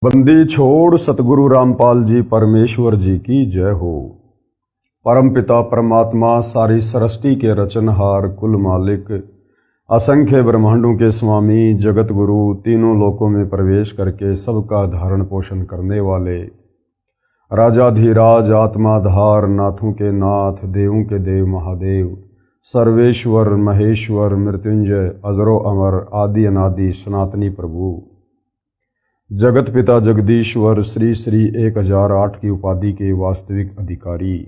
बंदी छोड़ सतगुरु रामपाल जी परमेश्वर जी की जय हो। परम पिता परमात्मा सारी सृष्टि के रचनहार कुल मालिक असंख्य ब्रह्मांडों के स्वामी जगत गुरु तीनों लोकों में प्रवेश करके सबका धारण पोषण करने वाले राजाधिराज आत्माधार नाथों के नाथ देवों के देव महादेव सर्वेश्वर महेश्वर मृत्युंजय अजरो अमर आदि अनादि सनातनी प्रभु जगत पिता जगदीश्वर श्री श्री 1008 की उपाधि के वास्तविक अधिकारी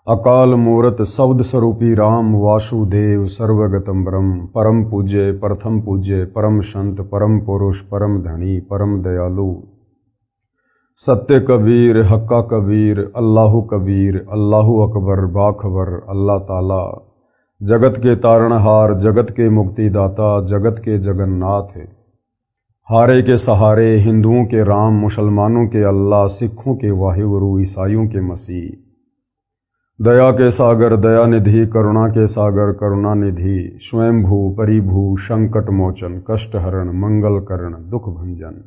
अकाल मूरत शब्द स्वरूपी राम वासुदेव सर्वगतम ब्रह्म परम पूज्य प्रथम पूज्य परम संत परम पुरुष परम धनी परम दयालु सत्य कबीर हक्का कबीर अल्लाहु कबीर अल्लाहु अकबर बाखबर अल्लाह ताला जगत के तारणहार जगत के मुक्तिदाता जगत के जगन्नाथ हारे के सहारे हिंदुओं के राम मुसलमानों के अल्लाह सिखों के वाहिगुरु ईसाइयों के मसीह दया के सागर दया निधि करुणा के सागर करुणा निधि स्वयंभू परिभू संकट मोचन कष्ट हरण मंगल करण दुख भंजन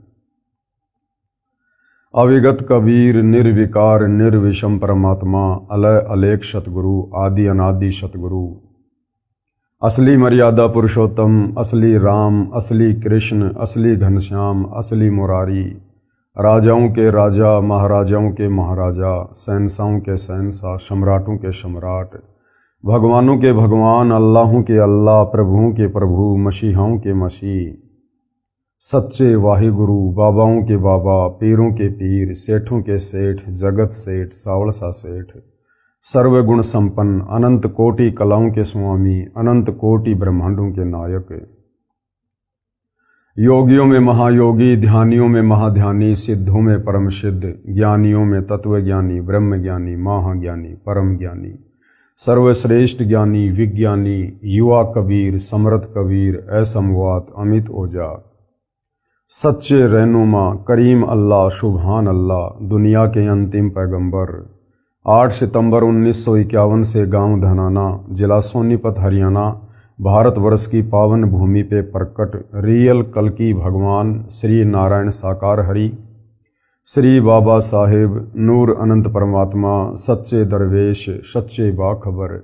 अविगत कबीर निर्विकार निर्विषम परमात्मा अलय अलेख सतगुरु आदि अनादि सतगुरु असली मर्यादा पुरुषोत्तम असली राम असली कृष्ण असली घनश्याम असली मुरारी राजाओं के राजा महाराजाओं के महाराजा शहंशाहों के शहंशाह सम्राटों के सम्राट भगवानों के भगवान अल्लाहों के अल्लाह प्रभुओं के प्रभु मसीहाओं के मसीह सच्चे वाहिगुरु बाबाओं के बाबा पीरों के पीर सेठों के सेठ जगत सेठ सावड़सा सेठ सर्वगुण संपन्न अनंत कोटि कलाओं के स्वामी अनंत कोटि ब्रह्मांडों के नायक योगियों में महायोगी ध्यानियों में महाध्यानी सिद्धों में परम सिद्ध ज्ञानियों में तत्वज्ञानी ब्रह्मज्ञानी महाज्ञानी परम ज्ञानी सर्वश्रेष्ठ ज्ञानी विज्ञानी युवा कबीर समर्थ कबीर असमवात अमित ओजा सच्चे रहनुमा करीम अल्लाह सुभान अल्लाह दुनिया के अंतिम पैगंबर 8 सितंबर 1951 से गांव धनाना जिला सोनीपत हरियाणा भारतवर्ष की पावन भूमि पे प्रकट रियल कल्कि भगवान श्री नारायण साकार हरि श्री बाबा साहेब नूर अनंत परमात्मा सच्चे दरवेश सच्चे बाखबर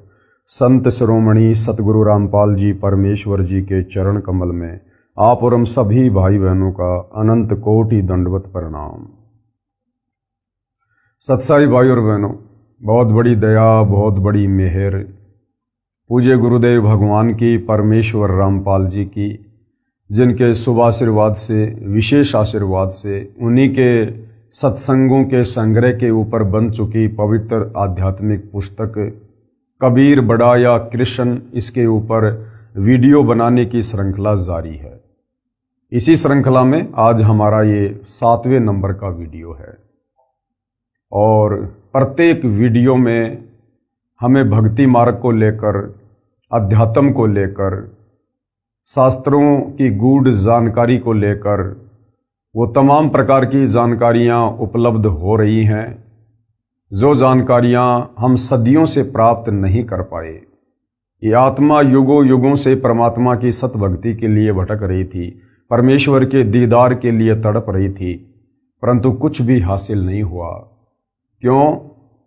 संत शिरोमणि सतगुरु रामपाल जी परमेश्वर जी के चरण कमल में आप और हम सभी भाई बहनों का अनंत कोटि दंडवत प्रणाम। सत्साई भाई और बहनों, बहुत बड़ी दया बहुत बड़ी मेहर पूज्य गुरुदेव भगवान की परमेश्वर रामपाल जी की जिनके शुभ आशीर्वाद से विशेष आशीर्वाद से उन्हीं के सत्संगों के संग्रह के ऊपर बन चुकी पवित्र आध्यात्मिक पुस्तक कबीर बड़ा या कृष्ण इसके ऊपर वीडियो बनाने की श्रृंखला जारी है। इसी श्रृंखला में आज हमारा ये 7वें नंबर का वीडियो है और प्रत्येक वीडियो में हमें भक्ति मार्ग को लेकर अध्यात्म को लेकर शास्त्रों की गूढ़ जानकारी को लेकर वो तमाम प्रकार की जानकारियाँ उपलब्ध हो रही हैं जो जानकारियाँ हम सदियों से प्राप्त नहीं कर पाए। ये आत्मा युगों युगों से परमात्मा की सतभक्ति के लिए भटक रही थी, परमेश्वर के दीदार के लिए तड़प रही थी, परंतु कुछ भी हासिल नहीं हुआ। क्यों?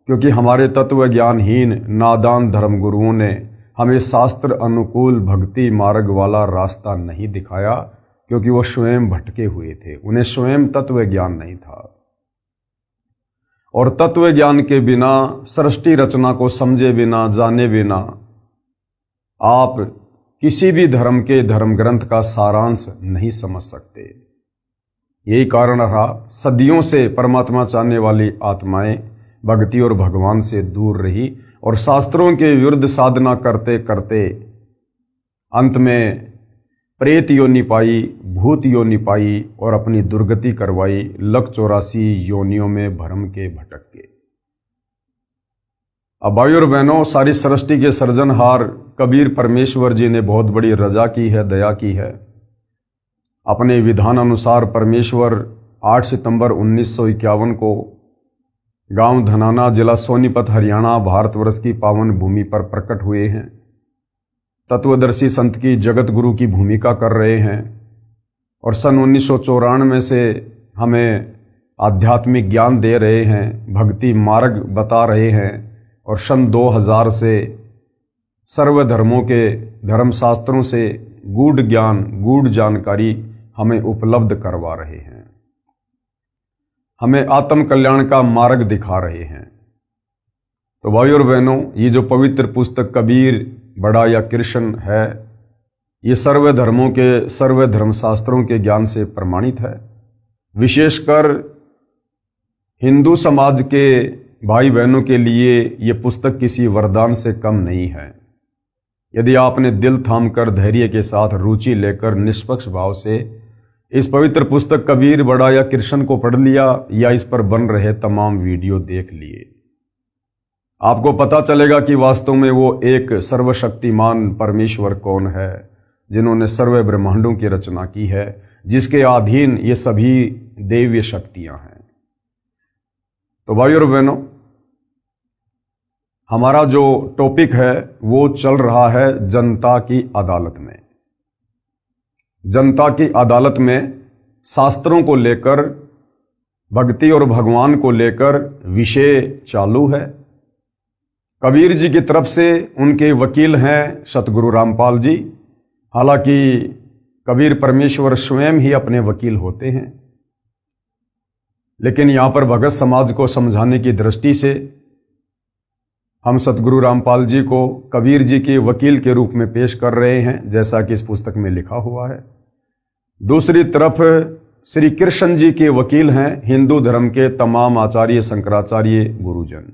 क्योंकि हमारे तत्व ज्ञानहीन नादान धर्मगुरुओं ने हमें शास्त्र अनुकूल भक्ति मार्ग वाला रास्ता नहीं दिखाया, क्योंकि वो स्वयं भटके हुए थे, उन्हें स्वयं तत्व ज्ञान नहीं था। और तत्व ज्ञान के बिना सृष्टि रचना को समझे बिना जाने बिना आप किसी भी धर्म के धर्म ग्रंथ का सारांश नहीं समझ सकते। यही कारण रहा सदियों से परमात्मा चाहने वाली आत्माएं भक्ति और भगवान से दूर रही और शास्त्रों के विरुद्ध साधना करते करते अंत में प्रेत योनि पाई, भूत योनि पाई और अपनी दुर्गति करवाई, 184 योनियों में भरम के भटक के। अब भाई और बहनों, सारी सृष्टि के सृजनहार कबीर परमेश्वर जी ने बहुत बड़ी रजा की है, दया की है। अपने विधान अनुसार परमेश्वर 8 सितंबर 1951 को गांव धनाना जिला सोनीपत हरियाणा भारतवर्ष की पावन भूमि पर प्रकट हुए हैं। तत्वदर्शी संत की जगत गुरु की भूमिका कर रहे हैं और सन 1994 से हमें आध्यात्मिक ज्ञान दे रहे हैं, भक्ति मार्ग बता रहे हैं, और सन 2000 से सर्व धर्मों के धर्मशास्त्रों से गूढ़ ज्ञान, गूढ़ जानकारी हमें उपलब्ध करवा रहे हैं, हमें आत्म कल्याण का मार्ग दिखा रहे हैं। तो भाइयों और बहनों, ये जो पवित्र पुस्तक कबीर बड़ा या कृष्ण है, ये सर्व धर्मों के, सर्व धर्मशास्त्रों के ज्ञान से प्रमाणित है। विशेषकर हिंदू समाज के भाई बहनों के लिए ये पुस्तक किसी वरदान से कम नहीं है। यदि आपने दिल थामकर धैर्य के साथ रुचि लेकर निष्पक्ष भाव से इस पवित्र पुस्तक कबीर बड़ा या कृष्ण को पढ़ लिया या इस पर बन रहे तमाम वीडियो देख लिए, आपको पता चलेगा कि वास्तव में वो एक सर्वशक्तिमान परमेश्वर कौन है, जिन्होंने सर्व ब्रह्मांडों की रचना की है, जिसके अधीन ये सभी दैवीय शक्तियां हैं। तो भाइयों और बहनों, हमारा जो टॉपिक है वो चल रहा है जनता की अदालत में। जनता की अदालत में शास्त्रों को लेकर, भक्ति और भगवान को लेकर विषय चालू है। कबीर जी की तरफ से उनके वकील हैं सतगुरु रामपाल जी। हालांकि कबीर परमेश्वर स्वयं ही अपने वकील होते हैं, लेकिन यहाँ पर भगत समाज को समझाने की दृष्टि से हम सतगुरु रामपाल जी को कबीर जी के वकील के रूप में पेश कर रहे हैं, जैसा कि इस पुस्तक में लिखा हुआ है। दूसरी तरफ श्री कृष्ण जी के वकील हैं हिंदू धर्म के तमाम आचार्य, शंकराचार्य, गुरुजन।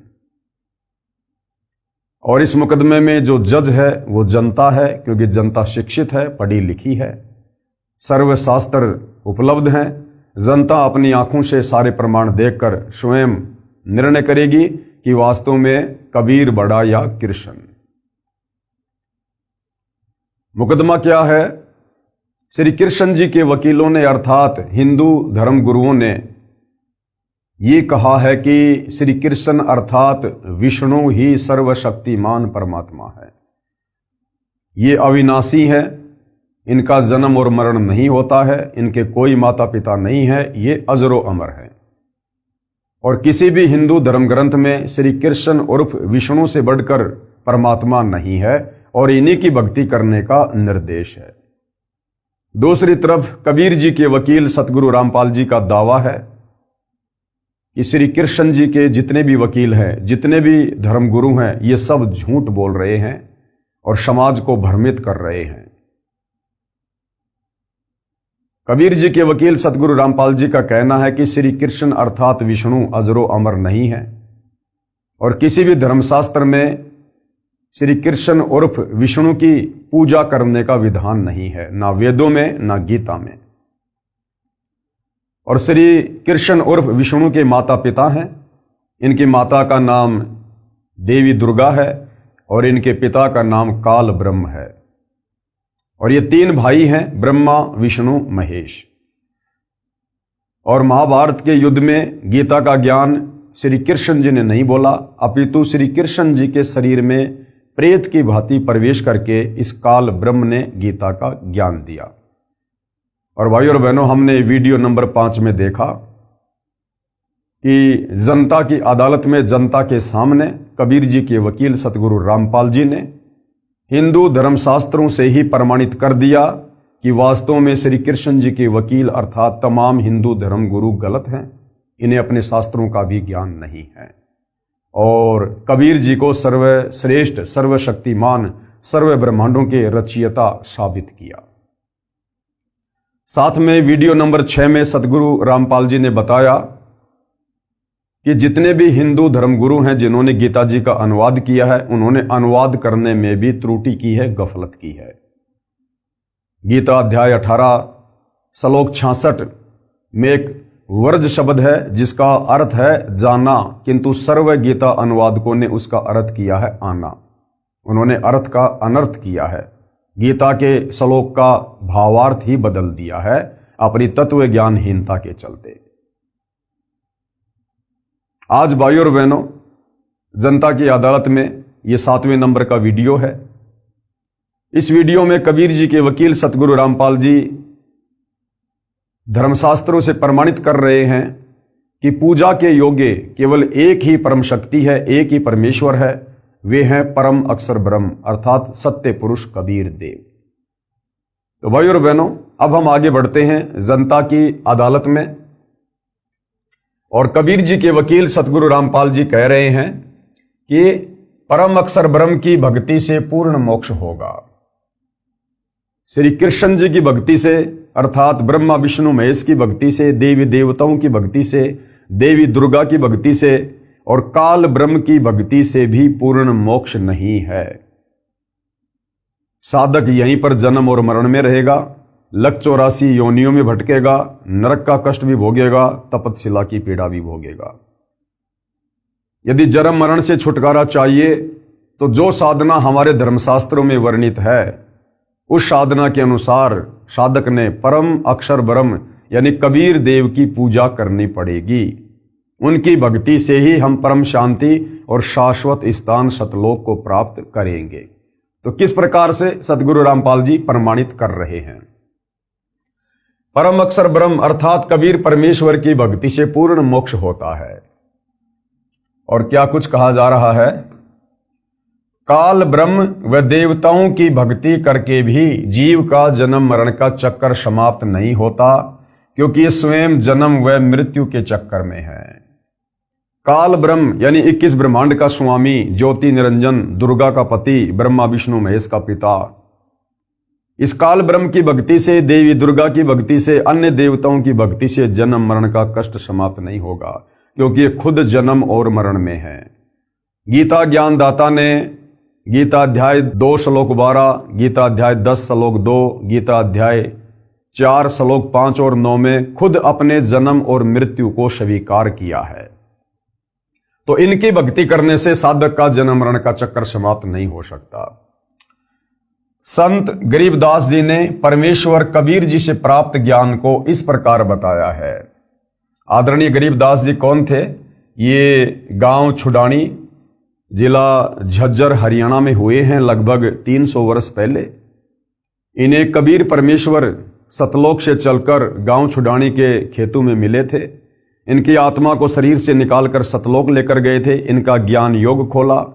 और इस मुकदमे में जो जज है वो जनता है, क्योंकि जनता शिक्षित है, पढ़ी लिखी है, सर्वशास्त्र उपलब्ध हैं। जनता अपनी आंखों से सारे प्रमाण देखकर स्वयं निर्णय करेगी कि वास्तव में कबीर बड़ा या कृष्ण। मुकदमा क्या है? श्री कृष्ण जी के वकीलों ने अर्थात हिंदू धर्म गुरुओं ने ये कहा है कि श्री कृष्ण अर्थात विष्णु ही सर्वशक्तिमान परमात्मा है। ये अविनाशी है, इनका जन्म और मरण नहीं होता है, इनके कोई माता पिता नहीं है, ये अजरो अमर है। और किसी भी हिंदू धर्म ग्रंथ में श्री कृष्ण उर्फ विष्णु से बढ़कर परमात्मा नहीं है, और इन्हीं की भक्ति करने का निर्देश है। दूसरी तरफ कबीर जी के वकील सतगुरु रामपाल जी का दावा है कि श्री कृष्ण जी के जितने भी वकील हैं, जितने भी धर्मगुरु हैं, ये सब झूठ बोल रहे हैं और समाज को भ्रमित कर रहे हैं। कबीर जी के वकील सतगुरु रामपाल जी का कहना है कि श्री कृष्ण अर्थात विष्णु अजरो अमर नहीं है, और किसी भी धर्मशास्त्र में श्री कृष्ण उर्फ विष्णु की पूजा करने का विधान नहीं है, ना वेदों में ना गीता में। और श्री कृष्ण उर्फ विष्णु के माता पिता हैं। इनकी माता का नाम देवी दुर्गा है और इनके पिता का नाम काल ब्रह्म है। और ये तीन भाई हैं, ब्रह्मा, विष्णु, महेश। और महाभारत के युद्ध में गीता का ज्ञान श्री कृष्ण जी ने नहीं बोला, अपितु श्री कृष्ण जी के शरीर में प्रेत की भांति प्रवेश करके इस काल ब्रह्म ने गीता का ज्ञान दिया। और भाइयों और बहनों, हमने वीडियो नंबर 5 में देखा कि जनता की अदालत में जनता के सामने कबीर जी के वकील सतगुरु रामपाल जी ने हिंदू धर्मशास्त्रों से ही प्रमाणित कर दिया कि वास्तव में श्री कृष्ण जी के वकील अर्थात तमाम हिंदू धर्म गुरु गलत हैं, इन्हें अपने शास्त्रों का भी ज्ञान नहीं है। और कबीर जी को सर्वश्रेष्ठ, सर्वशक्तिमान, सर्व ब्रह्मांडों के रचयिता साबित किया। साथ में वीडियो नंबर 6 में सतगुरु रामपाल जी ने बताया कि जितने भी हिंदू धर्मगुरु हैं जिन्होंने गीता जी का अनुवाद किया है, उन्होंने अनुवाद करने में भी त्रुटि की है, गफलत की है। गीता अध्याय 18 श्लोक 66 में एक वर्ज शब्द है जिसका अर्थ है जाना, किंतु सर्व गीता अनुवादकों ने उसका अर्थ किया है आना। उन्होंने अर्थ का अनर्थ किया है, गीता के श्लोक का भावार्थ ही बदल दिया है अपनी तत्व ज्ञानहीनता के चलते। आज भाइयों और बहनों, जनता की अदालत में ये 7वें नंबर का वीडियो है। इस वीडियो में कबीर जी के वकील सतगुरु रामपाल जी धर्मशास्त्रों से प्रमाणित कर रहे हैं कि पूजा के योग्य केवल एक ही परम शक्ति है, एक ही परमेश्वर है, वे हैं परम अक्षर ब्रह्म अर्थात सत्य पुरुष कबीर देव। तो भाई और बहनों, अब हम आगे बढ़ते हैं जनता की अदालत में। और कबीर जी के वकील सतगुरु रामपाल जी कह रहे हैं कि परम अक्षर ब्रह्म की भक्ति से पूर्ण मोक्ष होगा। श्री कृष्ण जी की भक्ति से अर्थात ब्रह्मा विष्णु महेश की भक्ति से, देवी देवताओं की भक्ति से, देवी दुर्गा की भक्ति से और काल ब्रह्म की भक्ति से भी पूर्ण मोक्ष नहीं है। साधक यहीं पर जन्म और मरण में रहेगा, लक 84 योनियों में भटकेगा, नरक का कष्ट भी भोगेगा, तपतशिला की पीड़ा भी भोगेगा। यदि जन्म मरण से छुटकारा चाहिए तो जो साधना हमारे धर्मशास्त्रों में वर्णित है उस साधना के अनुसार साधक ने परम अक्षर ब्रह्म यानी कबीर देव की पूजा करनी पड़ेगी। उनकी भक्ति से ही हम परम शांति और शाश्वत स्थान सतलोक को प्राप्त करेंगे। तो किस प्रकार से सतगुरु रामपाल जी प्रमाणित कर रहे हैं। परम अक्षर ब्रह्म अर्थात कबीर परमेश्वर की भक्ति से पूर्ण मोक्ष होता है। और क्या कुछ कहा जा रहा है, काल ब्रह्म व देवताओं की भक्ति करके भी जीव का जन्म मरण का चक्कर समाप्त नहीं होता, क्योंकि ये स्वयं जन्म व मृत्यु के चक्कर में है। काल ब्रह्म यानी 21 ब्रह्मांड का स्वामी, ज्योति निरंजन, दुर्गा का पति, ब्रह्मा विष्णु महेश का पिता। इस काल ब्रह्म की भक्ति से, देवी दुर्गा की भक्ति से, अन्य देवताओं की भक्ति से जन्म मरण का कष्ट समाप्त नहीं होगा, क्योंकि ये खुद जन्म और मरण में है। गीता ज्ञानदाता ने गीता अध्याय 2 श्लोक 12, गीता अध्याय 10 श्लोक 2, गीता अध्याय 4 श्लोक 5 और 9 में खुद अपने जन्म और मृत्यु को स्वीकार किया है। तो इनकी भक्ति करने से साधक का जन्म मरण का चक्कर समाप्त नहीं हो सकता। संत गरीबदास जी ने परमेश्वर कबीर जी से प्राप्त ज्ञान को इस प्रकार बताया है। आदरणीय गरीबदास जी कौन थे? ये गांव छुडानी, जिला झज्जर, हरियाणा में हुए हैं लगभग 300 वर्ष पहले। इन्हें कबीर परमेश्वर सतलोक से चलकर गांव छुडानी के खेतों में मिले थे। इनकी आत्मा को शरीर से निकालकर सतलोक लेकर गए थे। इनका ज्ञान योग खोला,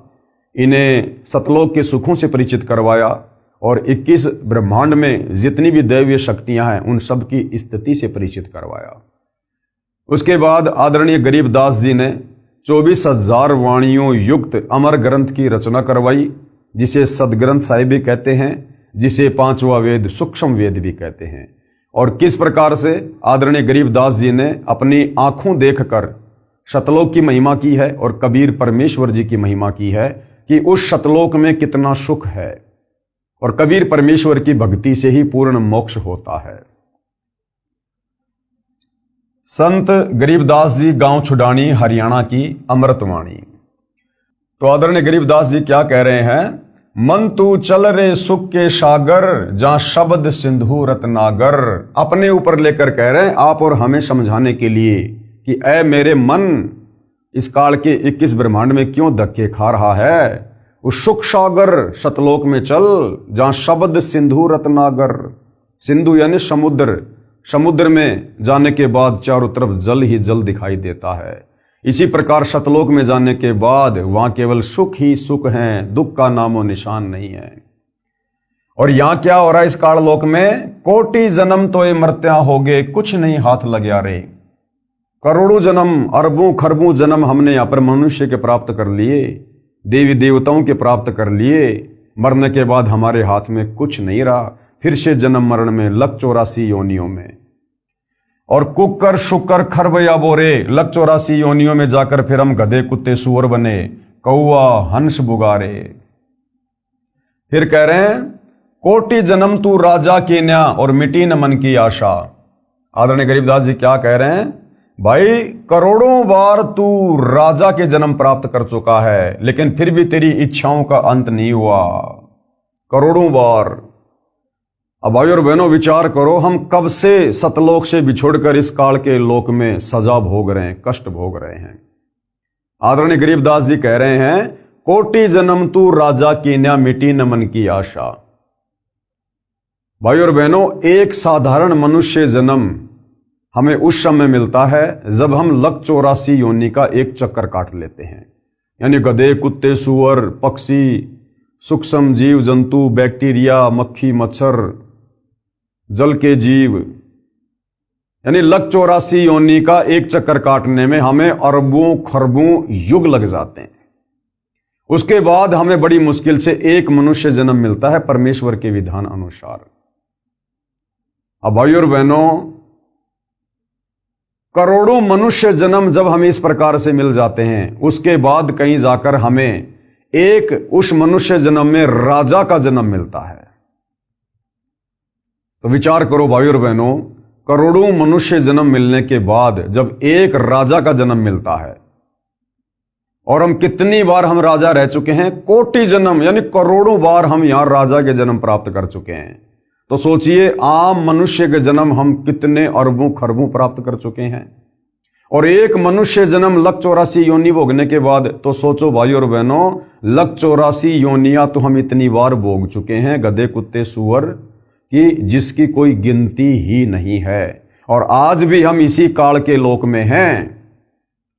इन्हें सतलोक के सुखों से परिचित करवाया और 21 ब्रह्मांड में जितनी भी दैवीय शक्तियां हैं उन सब की स्थिति से परिचित करवाया। उसके बाद आदरणीय गरीबदास जी ने 24,000 वाणियों युक्त अमर ग्रंथ की रचना करवाई, जिसे सदग्रंथ साहिब भी कहते हैं, जिसे 5वां वेद सूक्ष्म वेद भी कहते हैं। और किस प्रकार से आदरणीय गरीबदास जी ने अपनी आंखों देखकर सतलोक की महिमा की है और कबीर परमेश्वर जी की महिमा की है कि उस सतलोक में कितना सुख है। और कबीर परमेश्वर की भक्ति से ही पूर्ण मोक्ष होता है। संत गरीबदास जी गांव छुडानी, हरियाणा की अमृतवाणी। तो आदरणीय गरीबदास जी क्या कह रहे हैं? मन तू चल रे सुख के सागर, जहां शब्द सिंधु रत्नागर। अपने ऊपर लेकर कह रहे हैं आप और हमें समझाने के लिए कि ऐ मेरे मन, इस काल के 21 ब्रह्मांड में क्यों धक्के खा रहा है? उस सुख सागर सतलोक में चल, जहां शब्द सिंधु रत्नागर। सिंधु यानी समुद्र, समुद्र में जाने के बाद चारों तरफ जल ही जल दिखाई देता है। इसी प्रकार सतलोक में जाने के बाद वहां केवल सुख ही सुख हैं, दुख का नामो निशान नहीं है। और यहां क्या हो रहा है इस काल लोक में? कोटि जन्म तो ये मर्त्या हो गए, कुछ नहीं हाथ लग्या रे। करोड़ों जन्म, अरबों खरबों जन्म हमने यहां पर मनुष्य के प्राप्त कर लिए, देवी देवताओं के प्राप्त कर लिए। मरने के बाद हमारे हाथ में कुछ नहीं रहा, फिर से जन्म मरण में लक 84 योनियों में। और कुकर शुकर खरबया बोरे, लक 84 योनियों में जाकर फिर हम गधे कुत्ते सुअर बने, कौआ हंस बुगारे। फिर कह रहे हैं कोटि जन्म तू राजा के न्या और मिटी न मन की आशा। आदरणीय गरीबदास जी क्या कह रहे हैं? भाई करोड़ों बार तू राजा के जन्म प्राप्त कर चुका है, लेकिन फिर भी तेरी इच्छाओं का अंत नहीं हुआ। करोड़ों बार। अब भाई और बहनों विचार करो, हम कब से सतलोक से बिछुड़कर इस काल के लोक में सजा भोग रहे हैं, कष्ट भोग रहे हैं। आदरणीय गरीबदास जी कह रहे हैं कोटि जन्म तू राजा कीन्या, मिटी न मन की आशा। भाई और बहनों, एक साधारण मनुष्य जन्म हमें उस समय मिलता है जब हम लक 84 योनि का एक चक्कर काट लेते हैं। यानी गधे, कुत्ते, सूअर, पक्षी, सूक्ष्म जीव जंतु, बैक्टीरिया, मक्खी, मच्छर, जल के जीव, यानी लक 84 योनि का एक चक्कर काटने में हमें अरबों खरबों युग लग जाते हैं। उसके बाद हमें बड़ी मुश्किल से एक मनुष्य जन्म मिलता है परमेश्वर के विधान अनुसार। अब भाइयों और बहनों, करोड़ों मनुष्य जन्म जब हमें इस प्रकार से मिल जाते हैं, उसके बाद कहीं जाकर हमें एक उस मनुष्य जन्म में राजा का जन्म मिलता है। तो विचार करो भाइयों और बहनों, करोड़ों मनुष्य जन्म मिलने के बाद जब एक राजा का जन्म मिलता है, और हम कितनी बार हम राजा रह चुके हैं, कोटि जन्म यानी करोड़ों बार हम यहां राजा के जन्म प्राप्त कर चुके हैं। तो सोचिए आम मनुष्य के जन्म हम कितने अरबों खरबों प्राप्त कर चुके हैं, और एक मनुष्य जन्म लक 84 योनि भोगने के बाद तो सोचो भाई और बहनों, लक 84 योनियां तो हम इतनी बार भोग चुके हैं, गधे, कुत्ते, सूअर की जिसकी कोई गिनती ही नहीं है। और आज भी हम इसी काल के लोक में हैं।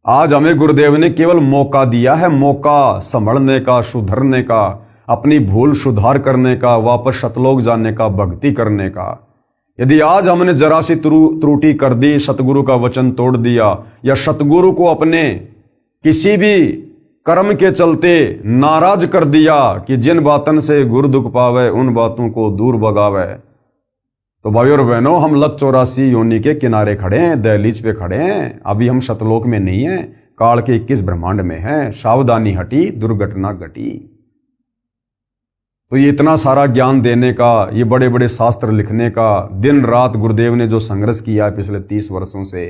आज हमें गुरुदेव ने केवल मौका दिया है, मौका संभलने का, सुधरने का, अपनी भूल सुधार करने का, वापस सतलोक जाने का, भक्ति करने का। यदि आज हमने जरा सी त्रुटि कर दी, सतगुरु का वचन तोड़ दिया, या सतगुरु को अपने किसी भी कर्म के चलते नाराज कर दिया कि जिन बातन से गुरु दुख पावे उन बातों को दूर भगावे, तो भाइयों और बहनों, हम लक 84 योनि के किनारे खड़े हैं, दहलीज पे खड़े हैं। अभी हम सतलोक में नहीं हैं, काल के 21 ब्रह्मांड में हैं। सावधानी हटी, दुर्घटना घटी। तो ये इतना सारा ज्ञान देने का, ये बड़े बड़े शास्त्र लिखने का, दिन रात गुरुदेव ने जो संघर्ष किया है पिछले 30 वर्षों से,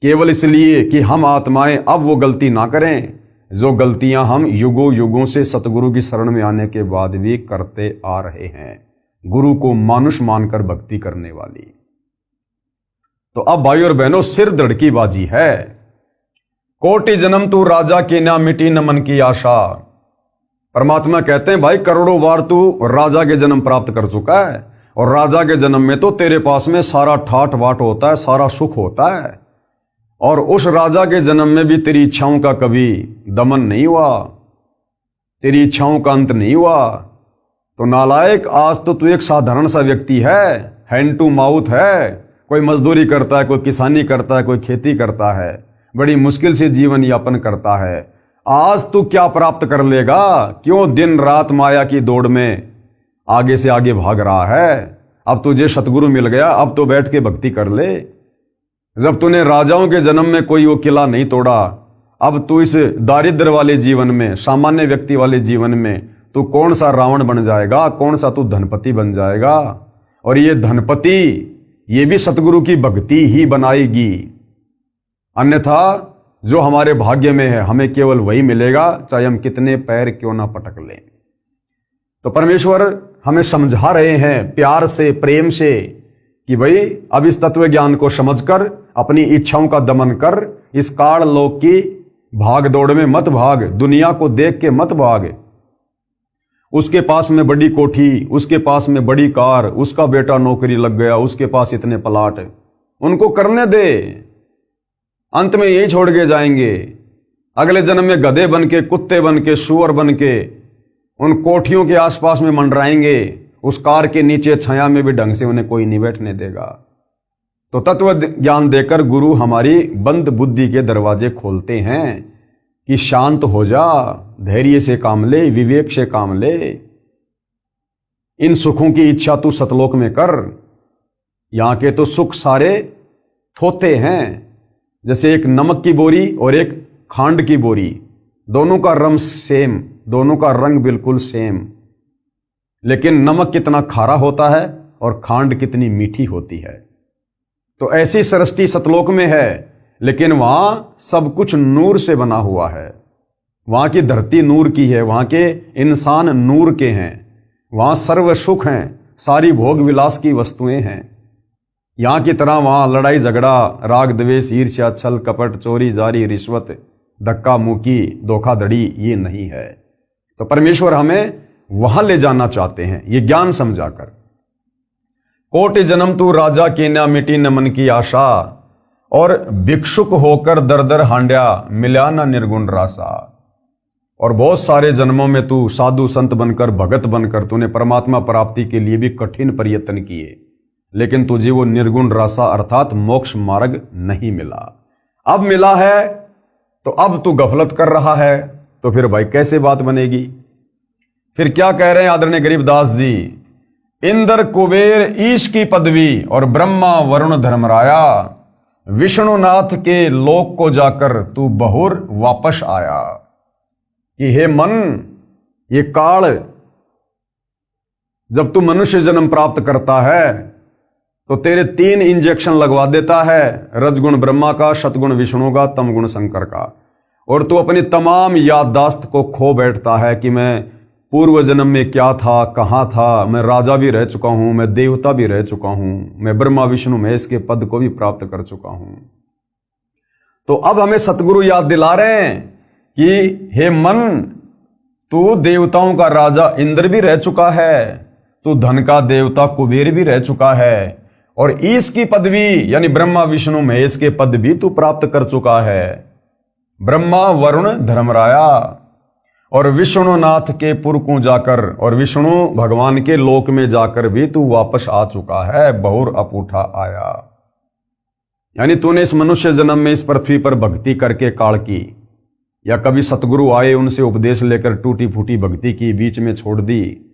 केवल इसलिए कि हम आत्माएं अब वो गलती ना करें जो गलतियां हम युगों युगों से सतगुरु की शरण में आने के बाद भी करते आ रहे हैं, गुरु को मानुष मानकर भक्ति करने वाली। तो अब भाई और बहनों, सिर धड़की बाजी है। कोटि जन्म तू राजा के ना मिटी न मन की आशा। परमात्मा कहते हैं भाई करोड़ों बार तू राजा के जन्म प्राप्त कर चुका है, और राजा के जन्म में तो तेरे पास में सारा ठाट बाट होता है, सारा सुख होता है, और उस राजा के जन्म में भी तेरी इच्छाओं का कभी दमन नहीं हुआ, तेरी इच्छाओं का अंत नहीं हुआ। तो नालायक, आज तो तू एक साधारण सा व्यक्ति है, हैंड टू माउथ है, कोई मजदूरी करता है, कोई किसानी करता है, कोई खेती करता है, बड़ी मुश्किल से जीवन यापन करता है। आज तू क्या प्राप्त कर लेगा? क्यों दिन रात माया की दौड़ में आगे से आगे भाग रहा है? अब तुझे सतगुरु मिल गया, अब तो बैठ के भक्ति कर ले। जब तूने राजाओं के जन्म में कोई वो किला नहीं तोड़ा, अब तू इस दारिद्र वाले जीवन में, सामान्य व्यक्ति वाले जीवन में तू कौन सा रावण बन जाएगा, कौन सा तू धनपति बन जाएगा। और ये धनपति, ये भी सतगुरु की भक्ति ही बनाएगी, अन्यथा जो हमारे भाग्य में है हमें केवल वही मिलेगा, चाहे हम कितने पैर क्यों ना पटक लें। तो परमेश्वर हमें समझा रहे हैं प्यार से, प्रेम से, कि भाई अब इस तत्व ज्ञान को समझकर अपनी इच्छाओं का दमन कर, इस काल लोक की भाग दौड़ में मत भाग, दुनिया को देख के मत भाग। उसके पास में बड़ी कोठी, उसके पास में बड़ी कार, उसका बेटा नौकरी लग गया, उसके पास इतने प्लाट, उनको करने दे, अंत में यही छोड़ के जाएंगे। अगले जन्म में गधे बन के, कुत्ते बन के, सूअर बन के उन कोठियों के आसपास में मंडराएंगे, उस कार के नीचे छाया में भी ढंग से उन्हें कोई नहीं बैठने देगा। तो तत्व ज्ञान देकर गुरु हमारी बंद बुद्धि के दरवाजे खोलते हैं कि शांत हो जा, धैर्य से काम ले, विवेक से काम ले, इन सुखों की इच्छा तू सतलोक में कर। यहां के तो सुख सारे थोते हैं, जैसे एक नमक की बोरी और एक खांड की बोरी, दोनों का रंग सेम, दोनों का रंग बिल्कुल सेम, लेकिन नमक कितना खारा होता है और खांड कितनी मीठी होती है। तो ऐसी सृष्टि सतलोक में है, लेकिन वहां सब कुछ नूर से बना हुआ है। वहां की धरती नूर की है, वहां के इंसान नूर के हैं, वहां सर्व सुख हैं, सारी भोग विलास की वस्तुएं हैं। यहां की तरह वहां लड़ाई झगड़ा, राग द्वेष, ईर्ष्या, छल कपट, चोरी जारी, रिश्वत, धक्का मुक्की, धोखाधड़ी ये नहीं है। तो परमेश्वर हमें वहां ले जाना चाहते हैं, ये ज्ञान समझाकर कोटि जन्म तू राजा की ना मिटी न मन की आशा, और भिक्षुक होकर दर दर हांड्या मिला ना निर्गुण रासा। और बहुत सारे जन्मों में तू साधु संत बनकर भगत बनकर तूने परमात्मा प्राप्ति के लिए भी कठिन प्रयत्न किए, लेकिन तुझे वो निर्गुण रासा अर्थात मोक्ष मार्ग नहीं मिला। अब मिला है तो अब तू गफलत कर रहा है, तो फिर भाई कैसे बात बनेगी। फिर क्या कह रहे हैं आदरणीय गरीबदास जी, इंद्र कुबेर ईश की पदवी और ब्रह्मा वरुण धर्मराया, विष्णुनाथ के लोक को जाकर तू बहुर वापस आया। कि हे मन, ये काल जब तू मनुष्य जन्म प्राप्त करता है तो तेरे 3 इंजेक्शन लगवा देता है, रजगुण ब्रह्मा का, सतगुण विष्णु का, तमगुण शंकर का, और तू अपनी तमाम याददाश्त को खो बैठता है कि मैं पूर्व जन्म में क्या था, कहाँ था, मैं राजा भी रह चुका हूं, मैं देवता भी रह चुका हूं, मैं ब्रह्मा विष्णु महेश के पद को भी प्राप्त कर चुका हूं। तो अब हमें सतगुरु याद दिला रहे हैं कि हे मन, तू देवताओं का राजा इंद्र भी रह चुका है, तू धन का देवता कुबेर भी रह चुका है, और ईश की पदवी यानी ब्रह्मा विष्णु महेश के पद भी तू प्राप्त कर चुका है। ब्रह्मा वरुण धर्मराया और विष्णुनाथ के पुर को जाकर और विष्णु भगवान के लोक में जाकर भी तू वापस आ चुका है, बहुर अपूठा आया। यानी तूने इस मनुष्य जन्म में इस पृथ्वी पर भक्ति करके काल की, या कभी सतगुरु आए उनसे उपदेश लेकर टूटी फूटी भक्ति की, बीच में छोड़ दी,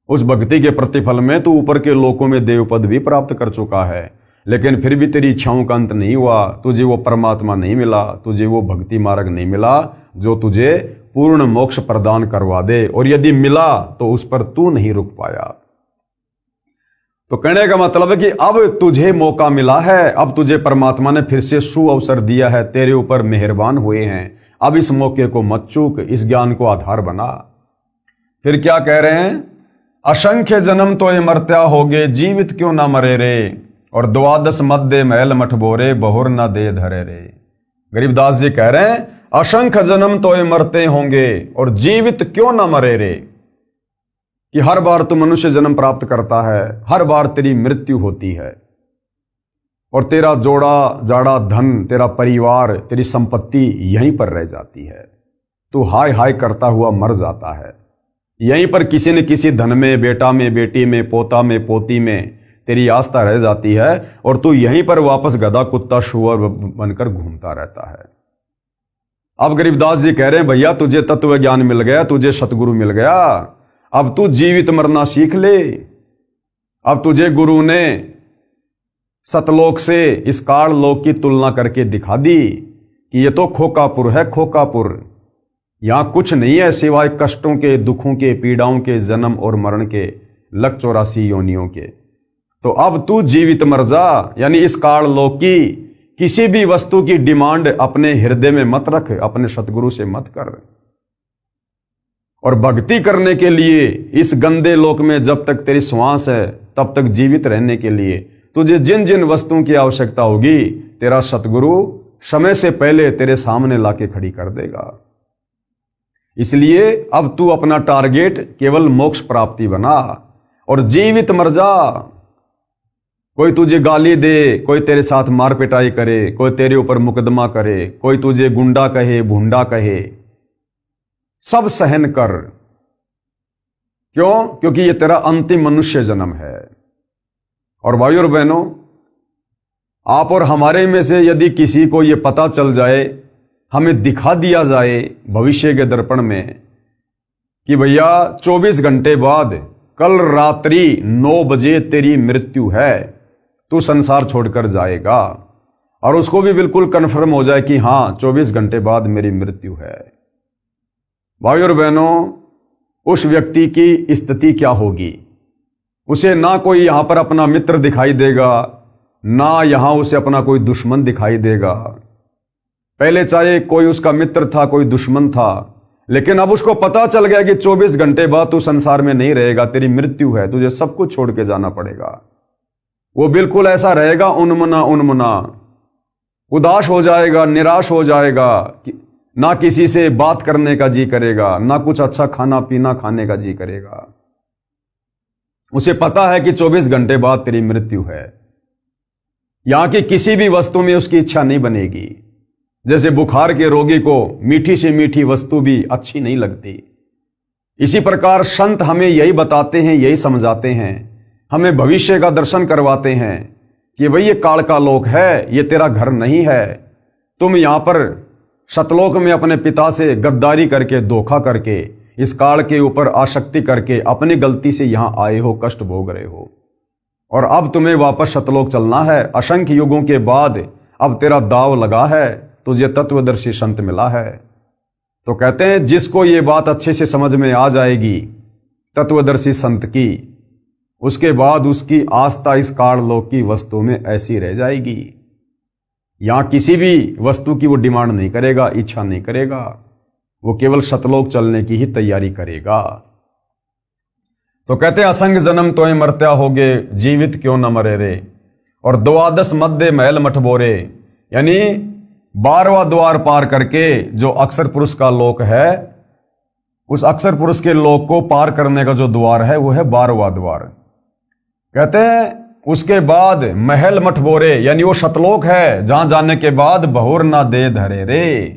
उस भक्ति के प्रतिफल में तू ऊपर के लोकों में देव पद भी प्राप्त कर चुका है, लेकिन फिर भी तेरी इच्छाओं का अंत नहीं हुआ, तुझे वो परमात्मा नहीं मिला, तुझे वो भक्ति मार्ग नहीं मिला जो तुझे पूर्ण मोक्ष प्रदान करवा दे, और यदि मिला तो उस पर तू नहीं रुक पाया। तो कहने का मतलब है कि अब तुझे मौका मिला है, अब तुझे परमात्मा ने फिर से सुअवसर दिया है, तेरे ऊपर मेहरबान हुए हैं, अब इस मौके को मत चूक, इस ज्ञान को आधार बना। फिर क्या कह रहे हैं, असंख्य जन्म तो ये मरत्या होगे, जीवित क्यों ना मरे रे, और 12 मध्य महल मठ बोरे, बहुर ना दे धरे रे। गरीबदास जी कह रहे हैं असंख्य जन्म तो ये मरते होंगे और जीवित क्यों ना मरे रे, कि हर बार तू मनुष्य जन्म प्राप्त करता है, हर बार तेरी मृत्यु होती है, और तेरा जोड़ा जाड़ा धन, तेरा परिवार, तेरी संपत्ति यहीं पर रह जाती है, तू हाय हाय करता हुआ मर जाता है। यहीं पर किसी न किसी धन में, बेटा में, बेटी में, पोता में, पोती में तेरी आस्था रह जाती है, और तू यहीं पर वापस गधा कुत्ता शुअर बनकर घूमता रहता है। अब गरीबदास जी कह रहे हैं भैया तुझे तत्व ज्ञान मिल गया, तुझे सतगुरु मिल गया, अब तू जीवित मरना सीख ले। अब तुझे गुरु ने सतलोक से इस काल लोक की तुलना करके दिखा दी कि ये तो खोकापुर है, खोकापुर, यहां कुछ नहीं है सिवाय कष्टों के, दुखों के, पीड़ाओं के, जन्म और मरण के, लग 84 योनियों के। तो अब तू जीवित मर जा, यानी इस काल लोक की किसी भी वस्तु की डिमांड अपने हृदय में मत रख, अपने सतगुरु से मत कर। और भक्ति करने के लिए इस गंदे लोक में जब तक तेरी श्वास है तब तक जीवित रहने के लिए तुझे जिन जिन वस्तुओं की आवश्यकता होगी, तेरा सतगुरु समय से पहले तेरे सामने लाके खड़ी कर देगा। इसलिए अब तू अपना टारगेट केवल मोक्ष प्राप्ति बना और जीवित मर जा। कोई तुझे गाली दे, कोई तेरे साथ मार पिटाई करे, कोई तेरे ऊपर मुकदमा करे, कोई तुझे गुंडा कहे, भूंडा कहे, सब सहन कर। क्यों? क्योंकि ये तेरा अंतिम मनुष्य जन्म है। और भाइयों और बहनों, आप और हमारे में से यदि किसी को ये पता चल जाए, हमें दिखा दिया जाए भविष्य के दर्पण में कि भैया 24 घंटे बाद कल रात्रि 9 बजे तेरी मृत्यु है, तू संसार छोड़कर जाएगा, और उसको भी बिल्कुल कन्फर्म हो जाए कि हाँ 24 घंटे बाद मेरी मृत्यु है। भाइयों और बहनों, उस व्यक्ति की स्थिति क्या होगी? उसे ना कोई यहां पर अपना मित्र दिखाई देगा, ना यहां उसे अपना कोई दुश्मन दिखाई देगा। पहले चाहे कोई उसका मित्र था, कोई दुश्मन था, लेकिन अब उसको पता चल गया कि 24 घंटे बाद तू संसार में नहीं रहेगा, तेरी मृत्यु है, तुझे सब कुछ छोड़ के जाना पड़ेगा। वो बिल्कुल ऐसा रहेगा उन्मना उन्मना, उदास हो जाएगा, निराश हो जाएगा, ना किसी से बात करने का जी करेगा, ना कुछ अच्छा खाना पीना खाने का जी करेगा। उसे पता है कि 24 घंटे बाद तेरी मृत्यु है। यहां की किसी भी वस्तु में उसकी इच्छा नहीं बनेगी। जैसे बुखार के रोगी को मीठी से मीठी वस्तु भी अच्छी नहीं लगती, इसी प्रकार संत हमें यही बताते हैं, यही समझाते हैं, हमें भविष्य का दर्शन करवाते हैं कि भाई ये काल का लोक है, ये तेरा घर नहीं है। तुम यहां पर सतलोक में अपने पिता से गद्दारी करके, धोखा करके, इस काल के ऊपर आसक्ति करके अपनी गलती से यहां आए हो, कष्ट भोग रहे हो, और अब तुम्हें वापस सतलोक चलना है। असंख्य युगों के बाद अब तेरा दाव लगा है, तुझे तत्वदर्शी संत मिला है। तो कहते हैं जिसको ये बात अच्छे से समझ में आ जाएगी तत्वदर्शी संत की, उसके बाद उसकी आस्था इस काल लोक की वस्तु में ऐसी रह जाएगी। यहां किसी भी वस्तु की वो डिमांड नहीं करेगा, इच्छा नहीं करेगा, वो केवल सतलोक चलने की ही तैयारी करेगा। तो कहते हैं असंग जन्म तोय मरत्या होगे, जीवित क्यों न मरे रे। और द्वादश मध्य महल मठबोरे, यानी 12वां द्वार पार करके जो अक्षर पुरुष का लोक है, उस अक्षर पुरुष के लोक को पार करने का जो द्वार है वो है 12वां द्वार। कहते हैं उसके बाद महल मठबोरे, यानी वो सतलोक है जहां जाने के बाद बहुर ना दे धरे रे।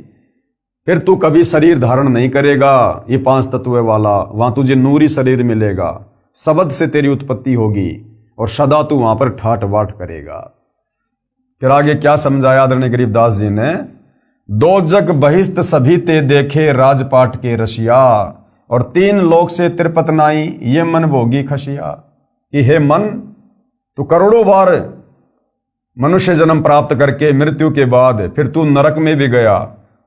फिर तू कभी शरीर धारण नहीं करेगा, ये 5 तत्व वाला, वहां तुझे नूरी शरीर मिलेगा, शब्द से तेरी उत्पत्ति होगी और सदा तू वहां पर ठाट बाट करेगा। फिर आगे क्या समझाया आदरणीय गरीबदास जी ने, दो जग बहिस्त सभी ते देखे राजपाट के रसिया, और 3 लोक से तिरपत नाई ये मन भोगी खसिया। कि हे मन, तू करोड़ों बार मनुष्य जन्म प्राप्त करके मृत्यु के बाद फिर तू नरक में भी गया,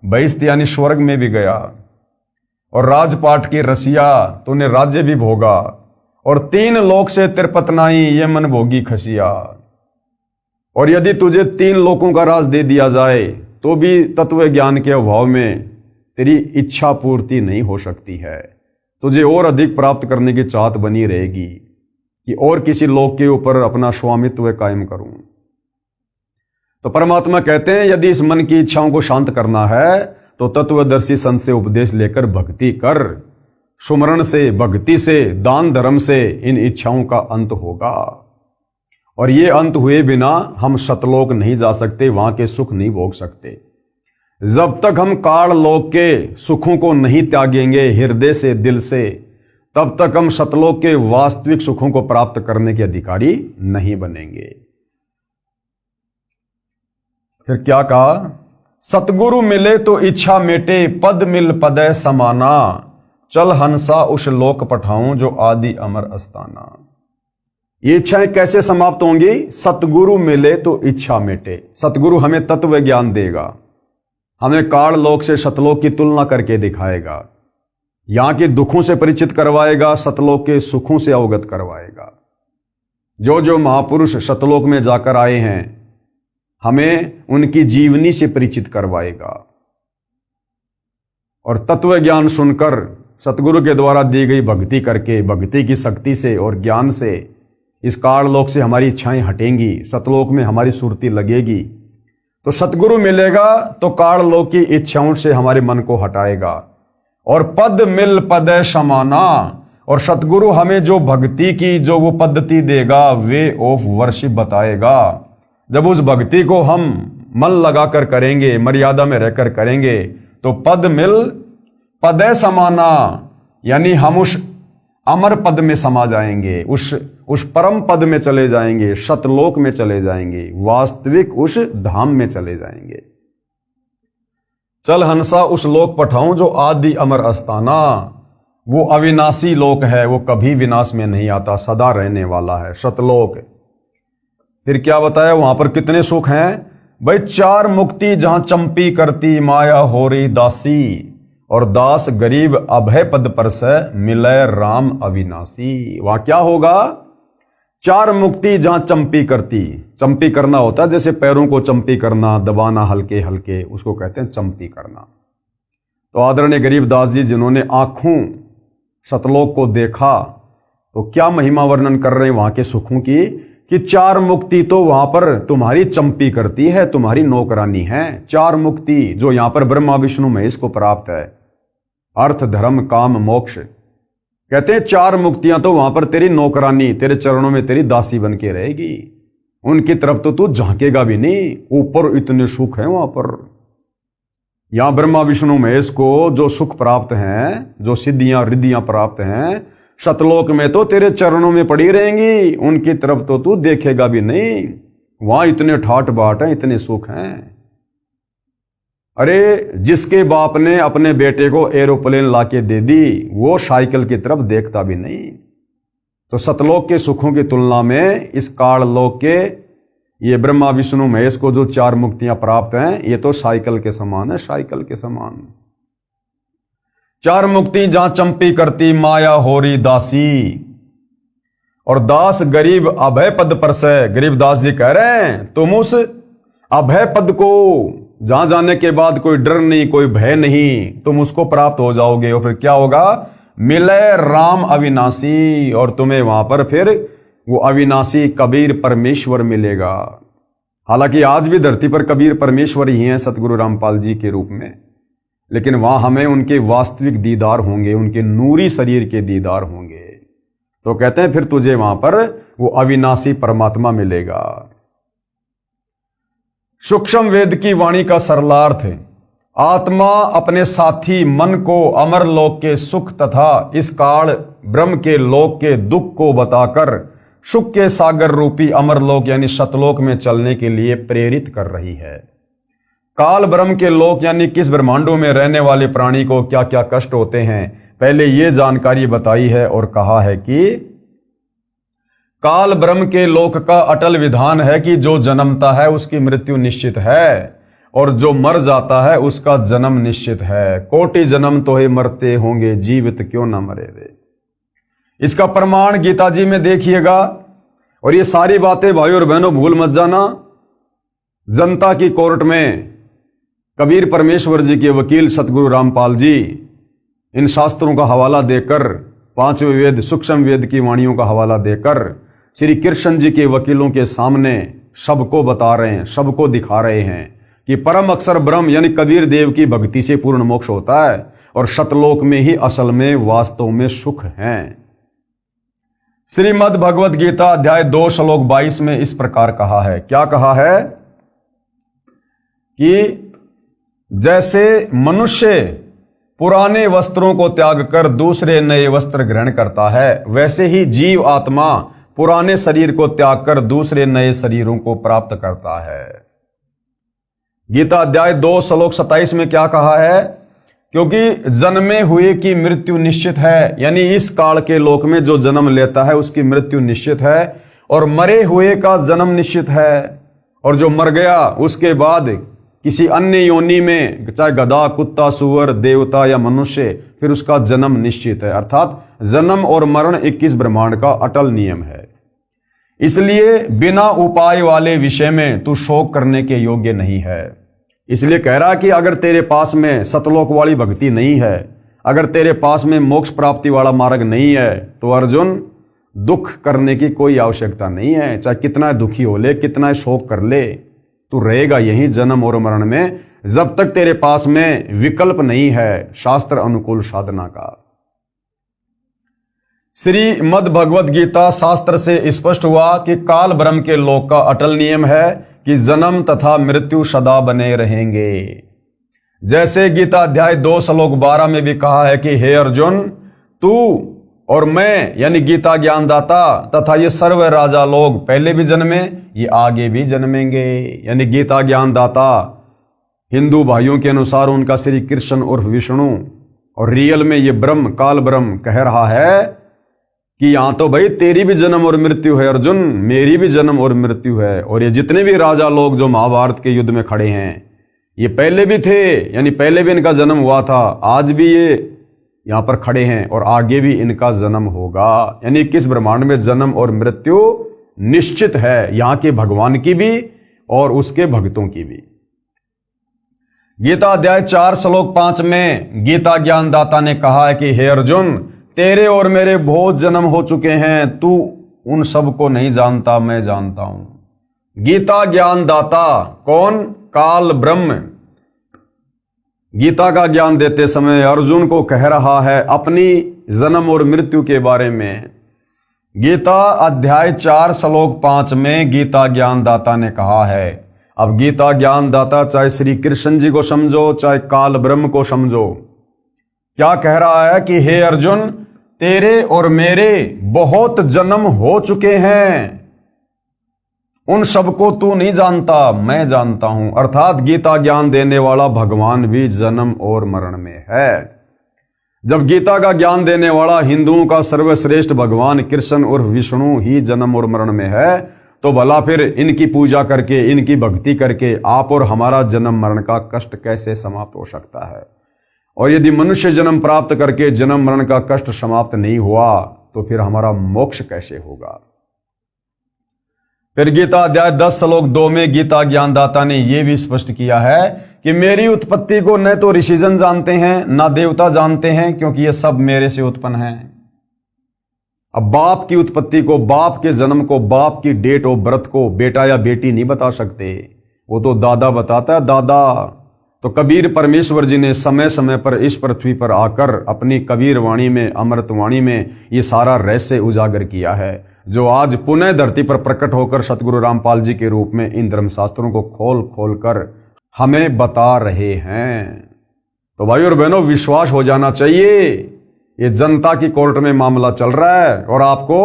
बहिस्त यानी स्वर्ग में भी गया, और राजपाट की रसिया, तूने राज्य भी भोगा, और 3 लोक से तिरपत नाई ये मन भोगी खसिया। और यदि तुझे 3 लोकों का राज दे दिया जाए तो भी तत्व ज्ञान के अभाव में तेरी इच्छा पूर्ति नहीं हो सकती है। तुझे और अधिक प्राप्त करने की चाहत बनी रहेगी कि और किसी लोक के ऊपर अपना स्वामित्व कायम करूं। तो परमात्मा कहते हैं यदि इस मन की इच्छाओं को शांत करना है तो तत्वदर्शी संत से उपदेश लेकर भक्ति कर। सुमरण से, भक्ति से, दान धर्म से इन इच्छाओं का अंत होगा, और ये अंत हुए बिना हम सतलोक नहीं जा सकते, वहां के सुख नहीं भोग सकते। जब तक हम काल लोक के सुखों को नहीं त्यागेंगे हृदय से, दिल से, तब तक हम सतलोक के वास्तविक सुखों को प्राप्त करने के अधिकारी नहीं बनेंगे। फिर क्या कहा, सतगुरु मिले तो इच्छा मेटे, पद मिल पदय समाना, चल हंसा उस लोक पठाऊं जो आदि अमर अस्ताना। ये इच्छाएं कैसे समाप्त होंगी? सतगुरु मिले तो इच्छा मेटे। सतगुरु हमें तत्व ज्ञान देगा, हमें काल लोक से सतलोक की तुलना करके दिखाएगा, यहां के दुखों से परिचित करवाएगा, सतलोक के सुखों से अवगत करवाएगा। जो जो महापुरुष सतलोक में जाकर आए हैं हमें उनकी जीवनी से परिचित करवाएगा, और तत्व ज्ञान सुनकर सतगुरु के द्वारा दी गई भक्ति करके, भक्ति की शक्ति से और ज्ञान से इस काल लोक से हमारी इच्छाएं हटेंगी, सतलोक में हमारी सुरती लगेगी। तो सतगुरु मिलेगा तो काल लोक की इच्छाओं से हमारे मन को हटाएगा, और पद मिल पदय समाना, और सतगुरु हमें जो भक्ति की जो वो पद्धति देगा, वे ऑफ वर्शिप बताएगा। जब उस भक्ति को हम मन लगाकर करेंगे, मर्यादा में रहकर करेंगे, तो पद मिल पदय समाना, यानी हम उस अमर पद में समा जाएंगे, उस परम पद में चले जाएंगे, सतलोक में चले जाएंगे, वास्तविक उस धाम में चले जाएंगे। चल हंसा उस लोक पठाऊं जो आदि अमर अस्ताना, वो अविनाशी लोक है, वो कभी विनाश में नहीं आता, सदा रहने वाला है, सतलोक। फिर क्या बताया वहां पर कितने सुख हैं भाई? 4 मुक्ति जहां चंपी करती माया हो रही दासी, और दास गरीब अभय पद पर से मिलय राम अविनाशी। वहां क्या होगा? 4 मुक्ति जहां चंपी करती, चंपी करना होता है जैसे पैरों को चंपी करना, दबाना हल्के हल्के, उसको कहते हैं चंपी करना। तो आदरणीय गरीबदास जी जिन्होंने आंखों सतलोक को देखा, तो क्या महिमा वर्णन कर रहे हैं वहां के सुखों की, कि 4 मुक्ति तो वहां पर तुम्हारी चंपी करती है, तुम्हारी नौकरानी है। 4 मुक्ति जो यहां पर ब्रह्मा विष्णु महेश को प्राप्त है, अर्थ धर्म काम मोक्ष, कहते हैं 4 मुक्तियां तो वहां पर तेरी नौकरानी, तेरे चरणों में तेरी दासी बन के रहेगी, उनकी तरफ तो तू झांकेगा भी नहीं। ऊपर इतने सुख हैं वहां पर। यहां ब्रह्मा विष्णु महेश को जो सुख प्राप्त हैं, जो सिद्धियां रिद्धियां प्राप्त हैं, सतलोक में तो तेरे चरणों में पड़ी रहेंगी, उनकी तरफ तो तू देखेगा भी नहीं। वहां इतने ठाट बाट हैं, इतने सुख हैं। अरे जिसके बाप ने अपने बेटे को एरोप्लेन लाके दे दी, वो साइकिल की तरफ देखता भी नहीं। तो सतलोक के सुखों की तुलना में इस काल लोक के ये ब्रह्मा विष्णु महेश को जो 4 मुक्तियां प्राप्त हैं, ये तो साइकिल के समान है, साइकिल के समान। 4 मुक्ति जहां चंपी करती माया होरी दासी, और दास गरीब अभय पद पर से। गरीब दास जी कह रहे हैं तुम उस अभय पद को, जहां जाने के बाद कोई डर नहीं, कोई भय नहीं, तुम उसको प्राप्त हो जाओगे। और फिर क्या होगा? मिले राम अविनाशी, और तुम्हें वहां पर फिर वो अविनाशी कबीर परमेश्वर मिलेगा। हालांकि आज भी धरती पर कबीर परमेश्वर ही हैं सतगुरु रामपाल जी के रूप में, लेकिन वहां हमें उनके वास्तविक दीदार होंगे, उनके नूरी शरीर के दीदार होंगे। तो कहते हैं फिर तुझे वहां पर वो अविनाशी परमात्मा मिलेगा। सूक्ष्म वेद की वाणी का सरलार्थ है, आत्मा अपने साथी मन को अमर लोक के सुख तथा इस काल ब्रह्म के लोक के दुख को बताकर सुख के सागर रूपी अमर लोक यानी सतलोक में चलने के लिए प्रेरित कर रही है। काल ब्रह्म के लोक यानी किस ब्रह्मांडों में रहने वाले प्राणी को क्या क्या कष्ट होते हैं, पहले ये जानकारी बताई है और कहा है कि काल ब्रह्म के लोक का अटल विधान है कि जो जन्मता है उसकी मृत्यु निश्चित है, और जो मर जाता है उसका जन्म निश्चित है। कोटि जन्म तो ही मरते होंगे, जीवित क्यों ना मरे रे। इसका प्रमाण गीता जी में देखिएगा। और ये सारी बातें भाई और बहनों भूल मत जाना। जनता की कोर्ट में कबीर परमेश्वर जी के वकील सतगुरु रामपाल जी इन शास्त्रों का हवाला देकर, 5वें वेद सूक्ष्म वेद की वाणियों का हवाला देकर श्री कृष्ण जी के वकीलों के सामने सबको बता रहे हैं, सबको दिखा रहे हैं कि परम अक्षर ब्रह्म यानी कबीर देव की भक्ति से पूर्ण मोक्ष होता है, और सतलोक में ही असल में वास्तव में सुख है। श्रीमद् भगवद गीता अध्याय 2 श्लोक 22 में इस प्रकार कहा है। क्या कहा है? कि जैसे मनुष्य पुराने वस्त्रों को त्याग कर दूसरे नए वस्त्र ग्रहण करता है, वैसे ही जीव आत्मा पुराने शरीर को त्याग कर दूसरे नए शरीरों को प्राप्त करता है। गीता अध्याय 2 श्लोक 27 में क्या कहा है? क्योंकि जन्मे हुए की मृत्यु निश्चित है, यानी इस काल के लोक में जो जन्म लेता है उसकी मृत्यु निश्चित है, और मरे हुए का जन्म निश्चित है, और जो मर गया उसके बाद किसी अन्य योनि में, चाहे गधा, कुत्ता, सुअर, देवता या मनुष्य, फिर उसका जन्म निश्चित है। अर्थात जन्म और मरण 21 ब्रह्मांड का अटल नियम है। इसलिए बिना उपाय वाले विषय में तू शोक करने के योग्य नहीं है। इसलिए कह रहा कि अगर तेरे पास में सतलोक वाली भक्ति नहीं है, अगर तेरे पास में मोक्ष प्राप्ति वाला मार्ग नहीं है, तो अर्जुन दुख करने की कोई आवश्यकता नहीं है। चाहे कितना दुखी हो ले, कितना शोक कर ले, तू रहेगा यही जन्म और मरण में, जब तक तेरे पास में विकल्प नहीं है शास्त्र अनुकूल साधना का। श्रीमद् भगवद गीता शास्त्र से स्पष्ट हुआ कि काल ब्रह्म के लोक का अटल नियम है कि जन्म तथा मृत्यु सदा बने रहेंगे। जैसे गीता अध्याय 2 श्लोक 12 में भी कहा है कि हे अर्जुन, तू और मैं यानी गीता ज्ञानदाता तथा ये सर्व राजा लोग पहले भी जन्मे, ये आगे भी जन्मेंगे। यानी गीता ज्ञानदाता हिंदू भाइयों के अनुसार उनका श्री कृष्ण और विष्णु, और रियल में ये ब्रह्म, काल ब्रह्म कह रहा है कि यहां तो भाई तेरी भी जन्म और मृत्यु है अर्जुन, मेरी भी जन्म और मृत्यु है। और ये जितने भी राजा लोग जो महाभारत के युद्ध में खड़े हैं, ये पहले भी थे, यानी पहले भी इनका जन्म हुआ था, आज भी ये यहां पर खड़े हैं और आगे भी इनका जन्म होगा। यानी किस ब्रह्मांड में जन्म और मृत्यु निश्चित है, यहां के भगवान की भी और उसके भक्तों की भी। गीता अध्याय 4 श्लोक 5 में गीता ज्ञानदाता ने कहा है कि हे अर्जुन, तेरे और मेरे बहुत जन्म हो चुके हैं, तू उन सब को नहीं जानता, मैं जानता हूं। गीता ज्ञानदाता कौन? काल ब्रह्म गीता का ज्ञान देते समय अर्जुन को कह रहा है अपनी जन्म और मृत्यु के बारे में। गीता अध्याय 4 श्लोक 5 में गीता ज्ञानदाता ने कहा है। अब गीता ज्ञानदाता चाहे श्री कृष्ण जी को समझो, चाहे काल ब्रह्म को समझो, क्या कह रहा है कि हे अर्जुन, तेरे और मेरे बहुत जन्म हो चुके हैं, उन सबको तू नहीं जानता, मैं जानता हूं। अर्थात गीता ज्ञान देने वाला भगवान भी जन्म और मरण में है। जब गीता का ज्ञान देने वाला हिंदुओं का सर्वश्रेष्ठ भगवान कृष्ण और विष्णु ही जन्म और मरण में है, तो भला फिर इनकी पूजा करके, इनकी भक्ति करके आप और हमारा जन्म मरण का कष्ट कैसे समाप्त हो सकता है? और यदि मनुष्य जन्म प्राप्त करके जन्म मरण का कष्ट समाप्त नहीं हुआ तो फिर हमारा मोक्ष कैसे होगा? फिर गीता अध्याय 10 श्लोक 2 में गीता ज्ञानदाता ने यह भी स्पष्ट किया है कि मेरी उत्पत्ति को न तो ऋषिजन जानते हैं, न देवता जानते हैं, क्योंकि ये सब मेरे से उत्पन्न हैं। अब बाप की उत्पत्ति को, बाप के जन्म को, बाप की डेट ऑफ बर्थ को बेटा या बेटी नहीं बता सकते, वो तो दादा बताता है, दादा। तो कबीर परमेश्वर जी ने समय समय पर इस पृथ्वी पर आकर अपनी कबीर वाणी में, अमृत वाणी में ये सारा रहस्य उजागर किया है, जो आज पुनः धरती पर प्रकट होकर सतगुरु रामपाल जी के रूप में इन धर्मशास्त्रों को खोल खोल कर हमें बता रहे हैं। तो भाई और बहनों, विश्वास हो जाना चाहिए, ये जनता की कोर्ट में मामला चल रहा है और आपको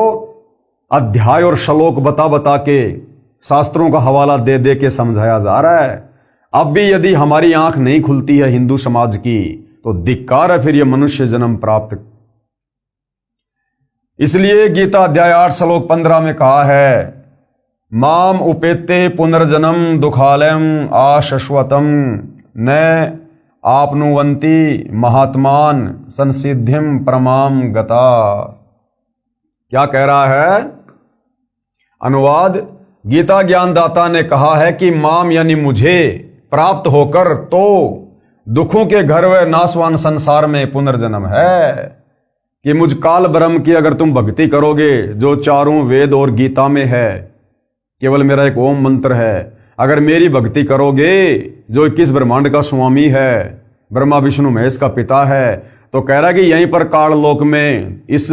अध्याय और श्लोक बता बता के, शास्त्रों का हवाला दे दे के समझाया जा रहा है। अब भी यदि हमारी आंख नहीं खुलती है हिंदू समाज की, तो धिक्कार है फिर ये मनुष्य जन्म प्राप्त। इसलिए गीता अध्याय 8 श्लोक 15 में कहा है, माम उपेते पुनर्जन्म दुखालयम आशश्वतम न आपनुवंती महात्मान संसिद्धिम परमाम गता। क्या कह रहा है? अनुवाद, गीता ज्ञानदाता ने कहा है कि माम यानी मुझे प्राप्त होकर तो दुखों के घर व नाशवान संसार में पुनर्जन्म है, कि मुझ काल ब्रह्म की अगर तुम भक्ति करोगे, जो चारों वेद और गीता में है, केवल मेरा एक ओम मंत्र है, अगर मेरी भक्ति करोगे, जो 21 ब्रह्मांड का स्वामी है, ब्रह्मा विष्णु महेश का पिता है, तो कह रहा कि यहीं पर काल लोक में, इस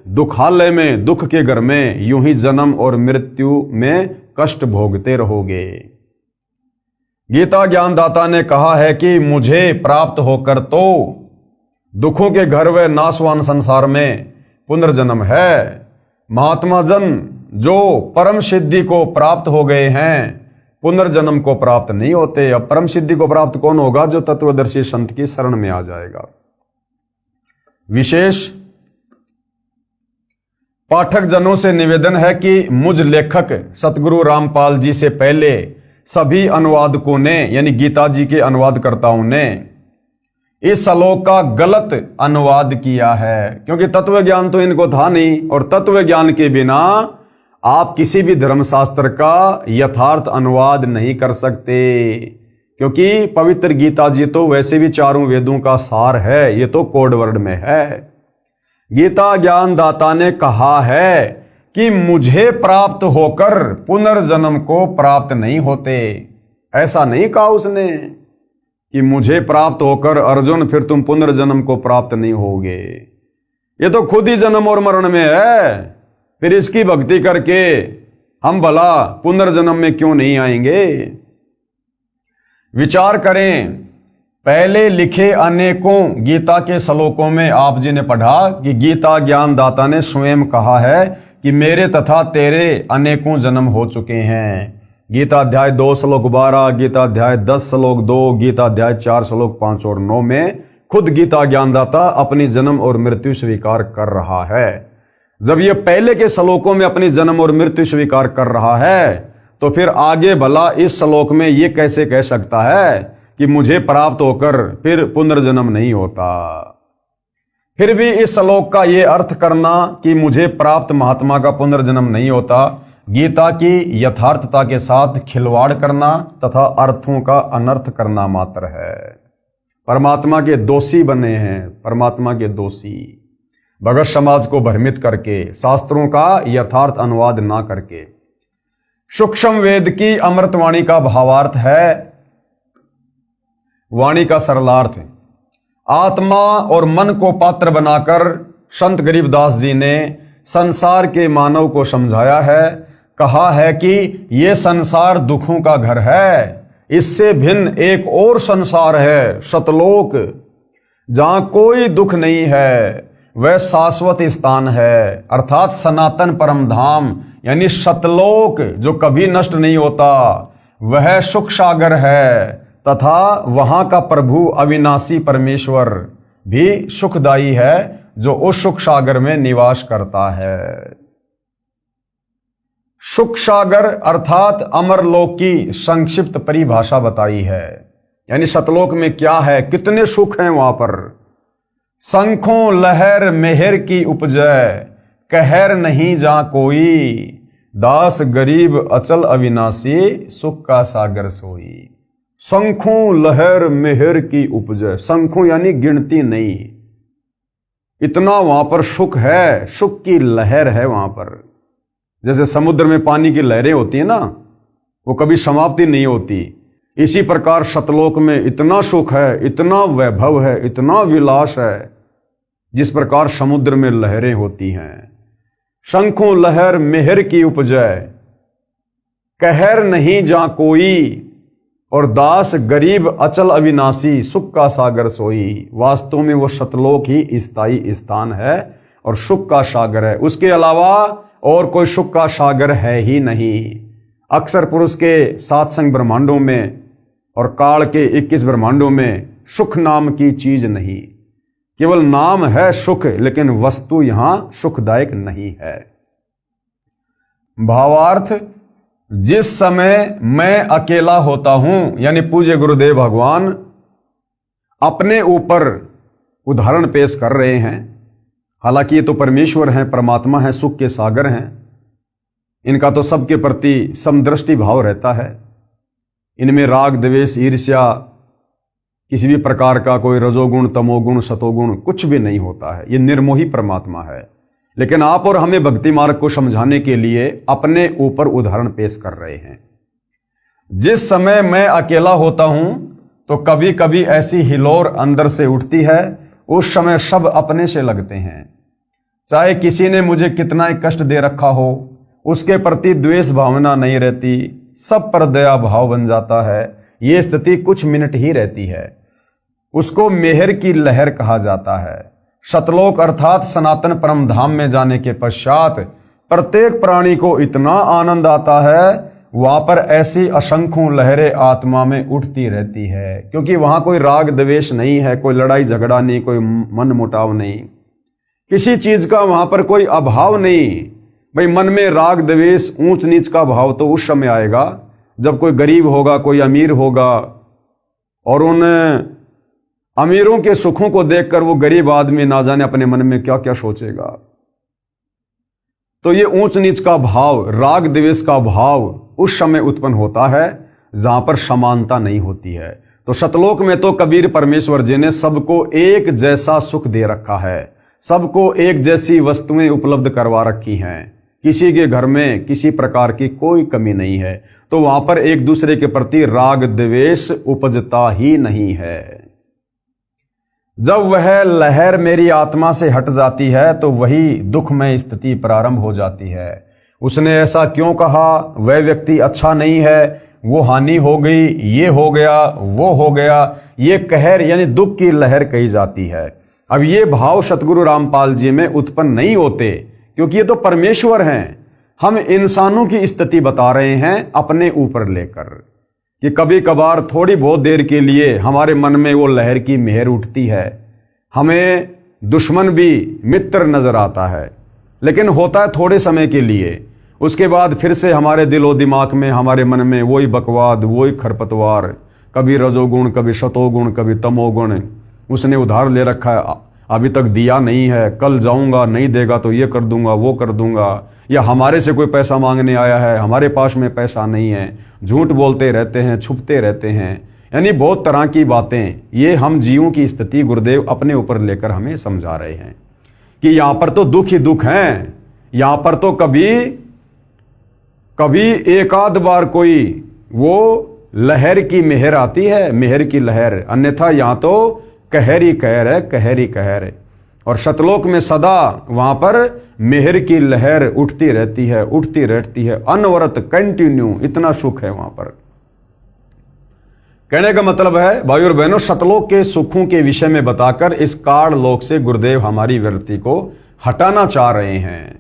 दुखालय में, दुख के घर में यूं ही जन्म और मृत्यु में कष्ट भोगते रहोगे। गीता ज्ञानदाता ने कहा है कि मुझे प्राप्त होकर तो दुखों के घर व नाशवान संसार में पुनर्जन्म है। महात्मा जन जो परम सिद्धि को प्राप्त हो गए हैं, पुनर्जन्म को प्राप्त नहीं होते। अब परम सिद्धि को प्राप्त कौन होगा? जो तत्वदर्शी संत की शरण में आ जाएगा। विशेष पाठक जनों से निवेदन है कि मुझ लेखक सतगुरु रामपाल जी से पहले सभी अनुवादकों ने, यानी गीता जी के अनुवादकर्ताओं ने, इस श्लोक का गलत अनुवाद किया है, क्योंकि तत्व ज्ञान तो इनको था नहीं, और तत्व ज्ञान के बिना आप किसी भी धर्मशास्त्र का यथार्थ अनुवाद नहीं कर सकते, क्योंकि पवित्र गीता जी तो वैसे भी चारों वेदों का सार है, ये तो कोड वर्ड में है। गीता ज्ञानदाता ने कहा है कि मुझे प्राप्त होकर पुनर्जन्म को प्राप्त नहीं होते। ऐसा नहीं कहा उसने कि मुझे प्राप्त होकर अर्जुन फिर तुम पुनर्जन्म को प्राप्त नहीं होगे। ये तो खुद ही जन्म और मरण में है, फिर इसकी भक्ति करके हम भला पुनर्जन्म में क्यों नहीं आएंगे? विचार करें, पहले लिखे अनेकों गीता के श्लोकों में आप जी ने पढ़ा कि गीता ज्ञानदाता ने स्वयं कहा है कि मेरे तथा तेरे अनेकों जन्म हो चुके हैं। गीता अध्याय 2 श्लोक 12, गीता अध्याय 10 श्लोक 2, गीता अध्याय 4 श्लोक 5 और 9 में खुद गीता ज्ञानदाता अपनी जन्म और मृत्यु स्वीकार कर रहा है। जब ये पहले के श्लोकों में अपनी जन्म और मृत्यु स्वीकार कर रहा है, तो फिर आगे भला इस श्लोक में ये कैसे कह सकता है कि मुझे प्राप्त होकर फिर पुनर्जन्म नहीं होता? फिर भी इस श्लोक का ये अर्थ करना कि मुझे प्राप्त महात्मा का पुनर्जन्म नहीं होता, गीता की यथार्थता के साथ खिलवाड़ करना तथा अर्थों का अनर्थ करना मात्र है। परमात्मा के दोषी बने हैं, परमात्मा के दोषी, भगत समाज को भ्रमित करके, शास्त्रों का यथार्थ अनुवाद ना करके। सूक्ष्म वेद की अमृतवाणी का भावार्थ है, वाणी का सरलार्थ, आत्मा और मन को पात्र बनाकर संत गरीबदास जी ने संसार के मानव को समझाया है, कहा है कि ये संसार दुखों का घर है, इससे भिन्न एक और संसार है, सतलोक, जहां कोई दुख नहीं है, वह शाश्वत स्थान है, अर्थात सनातन परम धाम यानी सतलोक जो कभी नष्ट नहीं होता, वह सुख सागर है, तथा वहां का प्रभु अविनाशी परमेश्वर भी सुखदायी है जो उस सुख सागर में निवास करता है। सुख सागर अर्थात अमरलोक की संक्षिप्त परिभाषा बताई है, यानी सतलोक में क्या है, कितने सुख हैं वहां पर। शंखों लहर मेहर की उपजय, कहर नहीं जा कोई, दास गरीब अचल अविनाशी, सुख का सागर सोई। शंखों लहर मेहर की उपजय, शंखों यानी गिनती नहीं, इतना वहां पर सुख है, सुख की लहर है वहां पर। जैसे समुद्र में पानी की लहरें होती है ना, वो कभी समाप्ति नहीं होती, इसी प्रकार सतलोक में इतना सुख है, इतना वैभव है, इतना विलास है, जिस प्रकार समुद्र में लहरें होती हैं। शंखों लहर मेहर की उपजय, कहर नहीं जा कोई, और दास गरीब अचल अविनाशी, सुख का सागर सोई। वास्तव में वो सतलोक ही स्थायी स्थान है और सुख का सागर है, उसके अलावा और कोई सुख का सागर है ही नहीं। अक्षर पुरुष के 7 संग ब्रह्मांडों में और काल के 21 ब्रह्मांडों में सुख नाम की चीज नहीं, केवल नाम है सुख, लेकिन वस्तु यहां सुखदायक नहीं है। भावार्थ, जिस समय मैं अकेला होता हूं, यानी पूज्य गुरुदेव भगवान अपने ऊपर उदाहरण पेश कर रहे हैं। हालांकि ये तो परमेश्वर हैं, परमात्मा हैं, सुख के सागर हैं, इनका तो सबके प्रति समदृष्टि भाव रहता है, इनमें राग द्वेष ईर्ष्या किसी भी प्रकार का कोई रजोगुण तमोगुण सतोगुण कुछ भी नहीं होता है, ये निर्मोही परमात्मा है। लेकिन आप और हमें भक्ति मार्ग को समझाने के लिए अपने ऊपर उदाहरण पेश कर रहे हैं। जिस समय मैं अकेला होता हूं तो कभी कभी ऐसी हिलोर अंदर से उठती है, उस समय सब अपने से लगते हैं। चाहे किसी ने मुझे कितना ही कष्ट दे रखा हो, उसके प्रति द्वेष भावना नहीं रहती, सब पर दया भाव बन जाता है। ये स्थिति कुछ मिनट ही रहती है, उसको मेहर की लहर कहा जाता है। सतलोक अर्थात सनातन परम धाम में जाने के पश्चात प्रत्येक प्राणी को इतना आनंद आता है, वहां पर ऐसी असंख्यों लहरें आत्मा में उठती रहती है, क्योंकि वहां कोई राग द्वेष नहीं है, कोई लड़ाई झगड़ा नहीं, कोई मन मुटाव नहीं, किसी चीज का वहां पर कोई अभाव नहीं। भाई मन में राग द्वेष ऊंच नीच का भाव तो उस समय आएगा जब कोई गरीब होगा, कोई अमीर होगा, और उन अमीरों के सुखों को देखकर वो गरीब आदमी ना जाने अपने मन में क्या क्या सोचेगा। तो ये ऊंच नीच का भाव, राग द्वेष का भाव उस समय उत्पन्न होता है जहां पर समानता नहीं होती है। तो सतलोक में तो कबीर परमेश्वर जी ने सबको एक जैसा सुख दे रखा है, सबको एक जैसी वस्तुएं उपलब्ध करवा रखी हैं, किसी के घर में किसी प्रकार की कोई कमी नहीं है। तो वहां पर एक दूसरे के प्रति राग द्वेष उपजता ही नहीं है। जब वह लहर मेरी आत्मा से हट जाती है तो वही दुखमय स्थिति प्रारंभ हो जाती है। उसने ऐसा क्यों कहा, वह व्यक्ति अच्छा नहीं है, वो हानि हो गई, ये हो गया, वो हो गया, ये कहर यानी दुख की लहर कही जाती है। अब ये भाव सतगुरु रामपाल जी में उत्पन्न नहीं होते, क्योंकि ये तो परमेश्वर हैं। हम इंसानों की स्थिति बता रहे हैं अपने ऊपर लेकर कि कभी कभार थोड़ी बहुत देर के लिए हमारे मन में वो लहर की मेहर उठती है, हमें दुश्मन भी मित्र नजर आता है, लेकिन होता है थोड़े समय के लिए। उसके बाद फिर से हमारे दिलो दिमाग में, हमारे मन में वही बकवाद, वही खरपतवार, कभी रजोगुण, कभी शतोगुण, कभी तमोगुण। उसने उधार ले रखा है, अभी तक दिया नहीं है, कल जाऊंगा, नहीं देगा तो ये कर दूंगा, वो कर दूंगा, या हमारे से कोई पैसा मांगने आया है, हमारे पास में पैसा नहीं है, झूठ बोलते रहते हैं, छुपते रहते हैं, यानी बहुत तरह की बातें। ये हम जीवों की स्थिति गुरुदेव अपने ऊपर लेकर हमें समझा रहे हैं कि यहां पर तो दुख ही दुख हैं। यहां पर तो कभी एक आध बार कोई वो लहर की मेहर आती है, मेहर की लहर, अन्यथा यहां तो कहर ही कहर है, कहर ही कहर है। और सतलोक में सदा वहां पर मेहर की लहर उठती रहती है, अनवरत, कंटिन्यू, इतना सुख है वहां पर। कहने का मतलब है भाई और बहनों, सतलोक के सुखों के विषय में बताकर इस काल लोक से गुरुदेव हमारी वृत्ति को हटाना चाह रहे हैं।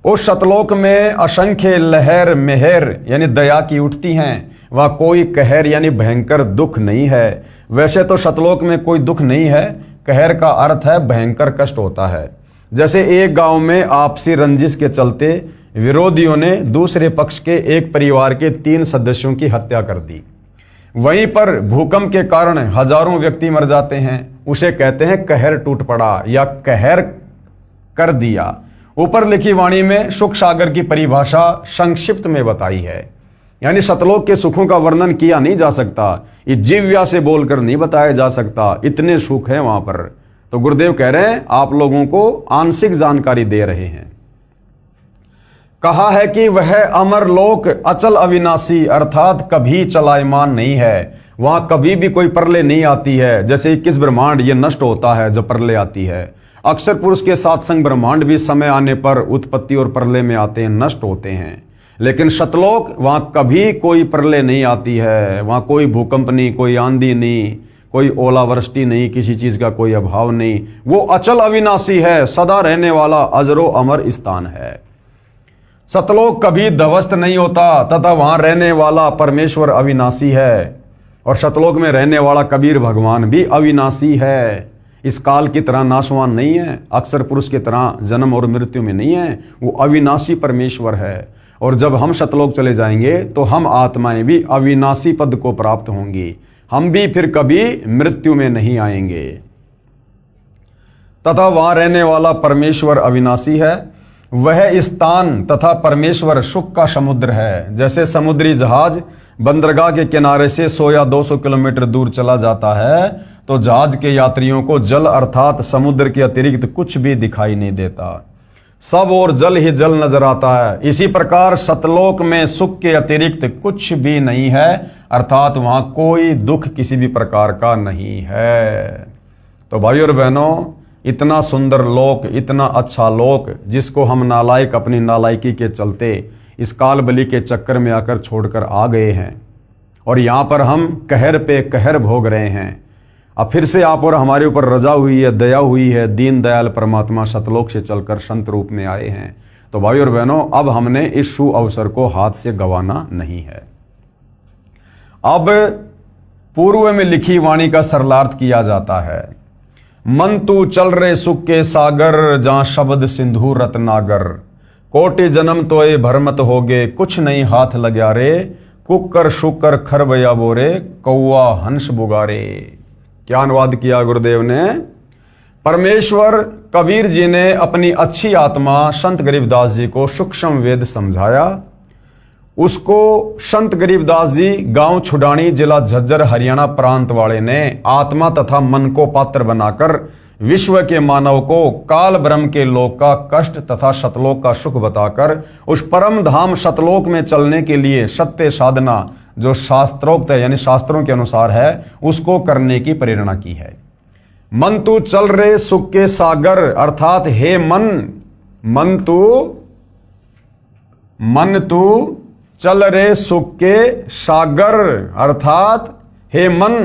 उस सतलोक में असंख्य लहर मेहर यानी दया की उठती हैं, वहां कोई कहर यानी भयंकर दुख नहीं है। वैसे तो सतलोक में कोई दुख नहीं है, कहर का अर्थ है भयंकर कष्ट होता है। जैसे एक गांव में आपसी रंजिश के चलते विरोधियों ने दूसरे पक्ष के एक परिवार के 3 सदस्यों की हत्या कर दी, वहीं पर भूकंप के कारण हजारों व्यक्ति मर जाते हैं, उसे कहते हैं कहर टूट पड़ा या कहर कर दिया। ऊपर लिखी वाणी में सुख सागर की परिभाषा संक्षिप्त में बताई है, यानी सतलोक के सुखों का वर्णन किया नहीं जा सकता, ये जिव्या से बोलकर नहीं बताया जा सकता, इतने सुख हैं वहां पर। तो गुरुदेव कह रहे हैं आप लोगों को आंशिक जानकारी दे रहे हैं। कहा है कि वह अमर लोक अचल अविनाशी अर्थात कभी चलायमान नहीं है, वहां कभी भी कोई प्रलय नहीं आती है। जैसे 21 ब्रह्मांड ये नष्ट होता है जब प्रलय आती है, अक्षर पुरुष के साथ संग ब्रह्मांड भी समय आने पर उत्पत्ति और प्रलय में आते हैं, नष्ट होते हैं। लेकिन सतलोक वहां कभी कोई प्रलय नहीं आती है, वहां कोई भूकंप नहीं, कोई आंधी नहीं, कोई ओलावृष्टि नहीं, किसी चीज का कोई अभाव नहीं। वो अचल अविनाशी है, सदा रहने वाला अजरो अमर स्थान है। सतलोक कभी ध्वस्त नहीं होता तथा वहां रहने वाला परमेश्वर अविनाशी है। और सतलोक में रहने वाला कबीर भगवान भी अविनाशी है, इस काल की तरह नाशवान नहीं है, अक्षर पुरुष की तरह जन्म और मृत्यु में नहीं है, वो अविनाशी परमेश्वर है। और जब हम सतलोक चले जाएंगे तो हम आत्माएं भी अविनाशी पद को प्राप्त होंगी, हम भी फिर कभी मृत्यु में नहीं आएंगे। तथा वहां रहने वाला परमेश्वर अविनाशी है, वह स्थान तथा परमेश्वर सुख का समुद्र है। जैसे समुद्री जहाज बंदरगाह के किनारे से 100 या 200 किलोमीटर दूर चला जाता है तो जहाज के यात्रियों को जल अर्थात समुद्र के अतिरिक्त कुछ भी दिखाई नहीं देता, सब और जल ही जल नजर आता है। इसी प्रकार सतलोक में सुख के अतिरिक्त कुछ भी नहीं है, अर्थात वहां कोई दुख किसी भी प्रकार का नहीं है। तो भाई और बहनों, इतना सुंदर लोक, इतना अच्छा लोक जिसको हम नालायक अपनी नालायकी के चलते इस काल बलि के चक्कर में आकर छोड़कर आ गए हैं और यहां पर हम कहर पे कहर भोग रहे हैं। अब फिर से आप और हमारे ऊपर रजा हुई है, दया हुई है, दीन दयाल परमात्मा सतलोक से चलकर संत रूप में आए हैं। तो भाई और बहनों, अब हमने इस शु अवसर को हाथ से गंवाना नहीं है। अब पूर्व में लिखी वाणी का सरलार्थ किया जाता है। मन तू चल रे सुख के सागर, जहां शब्द सिंधु रत्नागर, कोटि जन्म तो ये भरमत होगे, कुछ नहीं हाथ लग्या रे, कुकर शुकर खरबया बोरे, कौआ हंस बुगारे। क्या अनुवाद किया गुरुदेव ने? परमेश्वर कबीर जी ने अपनी अच्छी आत्मा संत गरीबदास जी को सूक्ष्म वेद समझाया। उसको संत गरीबदास जी गांव छुडानी जिला झज्जर हरियाणा प्रांत वाले ने आत्मा तथा मन को पात्र बनाकर विश्व के मानव को काल ब्रह्म के लोक का कष्ट तथा सतलोक का सुख बताकर उस परम धाम सतलोक में चलने के लिए सत्य साधना जो शास्त्रोक्त है यानी शास्त्रों के अनुसार है उसको करने की प्रेरणा की है। मन तू चल रे सुख के सागर अर्थात हे मन तू चल रे सुख के सागर अर्थात हे मन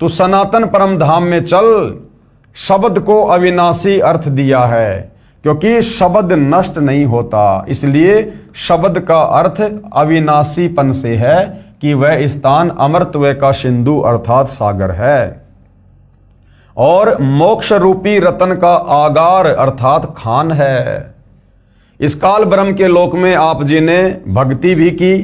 तू सनातन परम धाम में चल। शब्द को अविनाशी अर्थ दिया है क्योंकि शब्द नष्ट नहीं होता, इसलिए शब्द का अर्थ अविनाशीपन से है कि वह स्थान अमरत्व का सिंधु अर्थात सागर है और मोक्ष रूपी रतन का आगार अर्थात खान है। इस काल ब्रह्म के लोक में आप जी ने भक्ति भी की,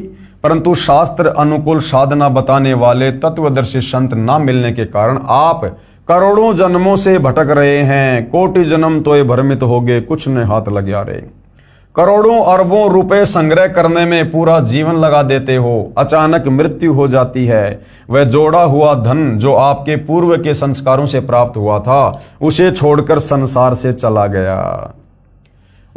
परंतु शास्त्र अनुकूल साधना बताने वाले तत्वदर्शी संत न मिलने के कारण आप करोड़ों जन्मों से भटक रहे हैं। कोटि जन्म तो ये भ्रमित हो गए, कुछ ने हाथ लग्या रे। करोड़ों अरबों रुपए संग्रह करने में पूरा जीवन लगा देते हो, अचानक मृत्यु हो जाती है। वह जोड़ा हुआ धन जो आपके पूर्व के संस्कारों से प्राप्त हुआ था उसे छोड़कर संसार से चला गया।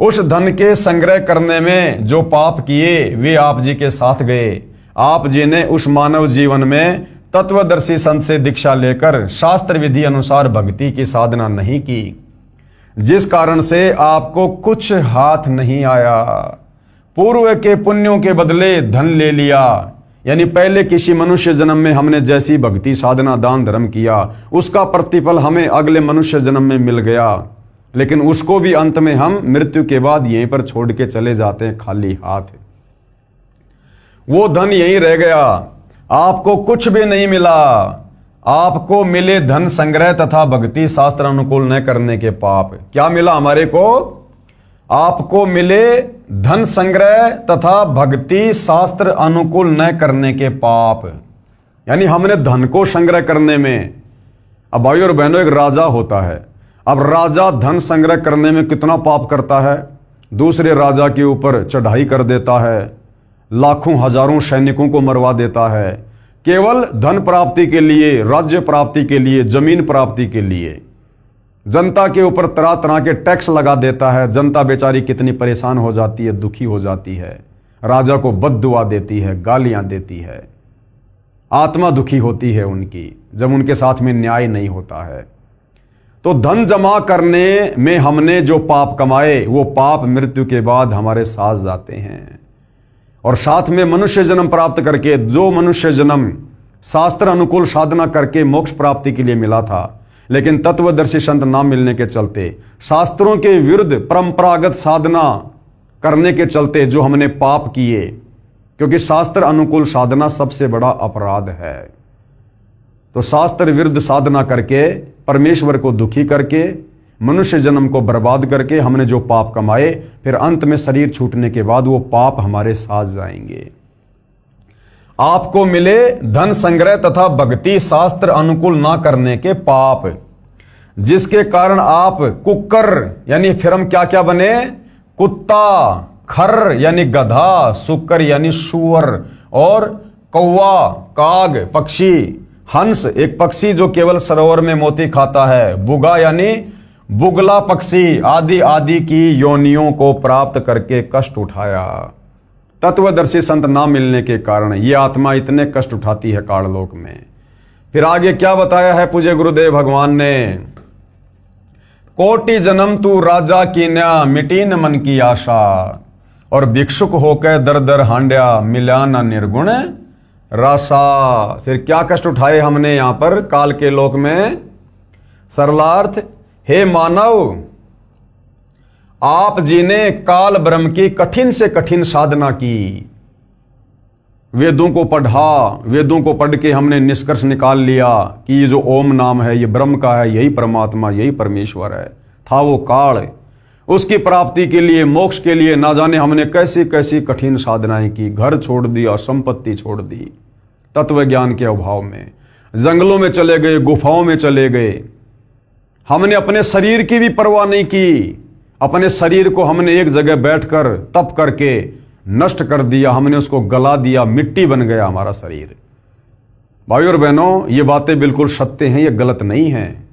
उस धन के संग्रह करने में जो पाप किए वे आप जी के साथ गए। आप जी ने उस मानव जीवन में तत्वदर्शी संत से दीक्षा लेकर शास्त्र विधि अनुसार भक्ति की साधना नहीं की। जिस कारण से आपको कुछ हाथ नहीं आया। पूर्व के पुण्यों के बदले धन ले लिया, यानी पहले किसी मनुष्य जन्म में हमने जैसी भक्ति साधना दान धर्म किया उसका प्रतिफल हमें अगले मनुष्य जन्म में मिल गया, लेकिन उसको भी अंत में हम मृत्यु के बाद यहीं पर छोड़ के चले जाते हैं खाली हाथ। वो धन यहीं रह गया, आपको कुछ भी नहीं मिला। आपको मिले धन संग्रह तथा भक्ति शास्त्र अनुकूल न करने के पाप। क्या मिला हमारे को? आपको मिले धन संग्रह तथा भक्ति शास्त्र अनुकूल न करने के पाप, यानी हमने धन को संग्रह करने में। अब भाइयों और बहनों, एक राजा होता है, अब राजा धन संग्रह करने में कितना पाप करता है। दूसरे राजा के ऊपर चढ़ाई कर देता है, लाखों हजारों सैनिकों को मरवा देता है, केवल धन प्राप्ति के लिए, राज्य प्राप्ति के लिए, जमीन प्राप्ति के लिए। जनता के ऊपर तरह तरह के टैक्स लगा देता है। जनता बेचारी कितनी परेशान हो जाती है, दुखी हो जाती है, राजा को बद्दुआ देती है, गालियां देती है, आत्मा दुखी होती है उनकी जब उनके साथ में न्याय नहीं होता है। तो धन जमा करने में हमने जो पाप कमाए वो पाप मृत्यु के बाद हमारे साथ जाते हैं। और साथ में मनुष्य जन्म प्राप्त करके, जो मनुष्य जन्म शास्त्र अनुकूल साधना करके मोक्ष प्राप्ति के लिए मिला था, लेकिन तत्वदर्शी संत ना मिलने के चलते, शास्त्रों के विरुद्ध परंपरागत साधना करने के चलते जो हमने पाप किए, क्योंकि शास्त्र अनुकूल साधना सबसे बड़ा अपराध है। तो शास्त्र विरुद्ध साधना करके, परमेश्वर को दुखी करके, मनुष्य जन्म को बर्बाद करके हमने जो पाप कमाए, फिर अंत में शरीर छूटने के बाद वो पाप हमारे साथ जाएंगे। आपको मिले धन संग्रह तथा भक्ति शास्त्र अनुकूल ना करने के पाप, जिसके कारण आप कुक्कर यानी फिर हम क्या क्या बने? कुत्ता, खर यानी गधा, सुकर यानी सुअर, और कौवा, काग पक्षी, हंस एक पक्षी जो केवल सरोवर में मोती खाता है, बुगा यानी बुगला पक्षी, आदि आदि की योनियों को प्राप्त करके कष्ट उठाया। तत्वदर्शी संत ना मिलने के कारण ये आत्मा इतने कष्ट उठाती है काललोक में। फिर आगे क्या बताया है पूज्य गुरुदेव भगवान ने? कोटि जन्म तू राजा की न्या, मिटी न मन की आशा, और भिक्षुक होकर दर दर हांड्या, मिला न निर्गुण रासा। फिर क्या कष्ट उठाए हमने यहां पर काल के लोक में? सरलार्थ, हे मानव, आप जी ने काल ब्रह्म की कठिन से कठिन साधना की, वेदों को पढ़ा, वेदों को पढ़ के हमने निष्कर्ष निकाल लिया कि ये जो ओम नाम है ये ब्रह्म का है, यही परमात्मा, यही परमेश्वर है। था वो काल, उसकी प्राप्ति के लिए, मोक्ष के लिए ना जाने हमने कैसी कैसी कठिन साधनाएं की, घर छोड़ दिया, संपत्ति छोड़ दी, तत्व ज्ञान के अभाव में जंगलों में चले गए, गुफाओं में चले गए। हमने अपने शरीर की भी परवाह नहीं की, अपने शरीर को हमने एक जगह बैठकर तप करके नष्ट कर दिया, हमने उसको गला दिया, मिट्टी बन गया हमारा शरीर। भाइयों और बहनों, ये बातें बिल्कुल सत्य हैं, ये गलत नहीं हैं,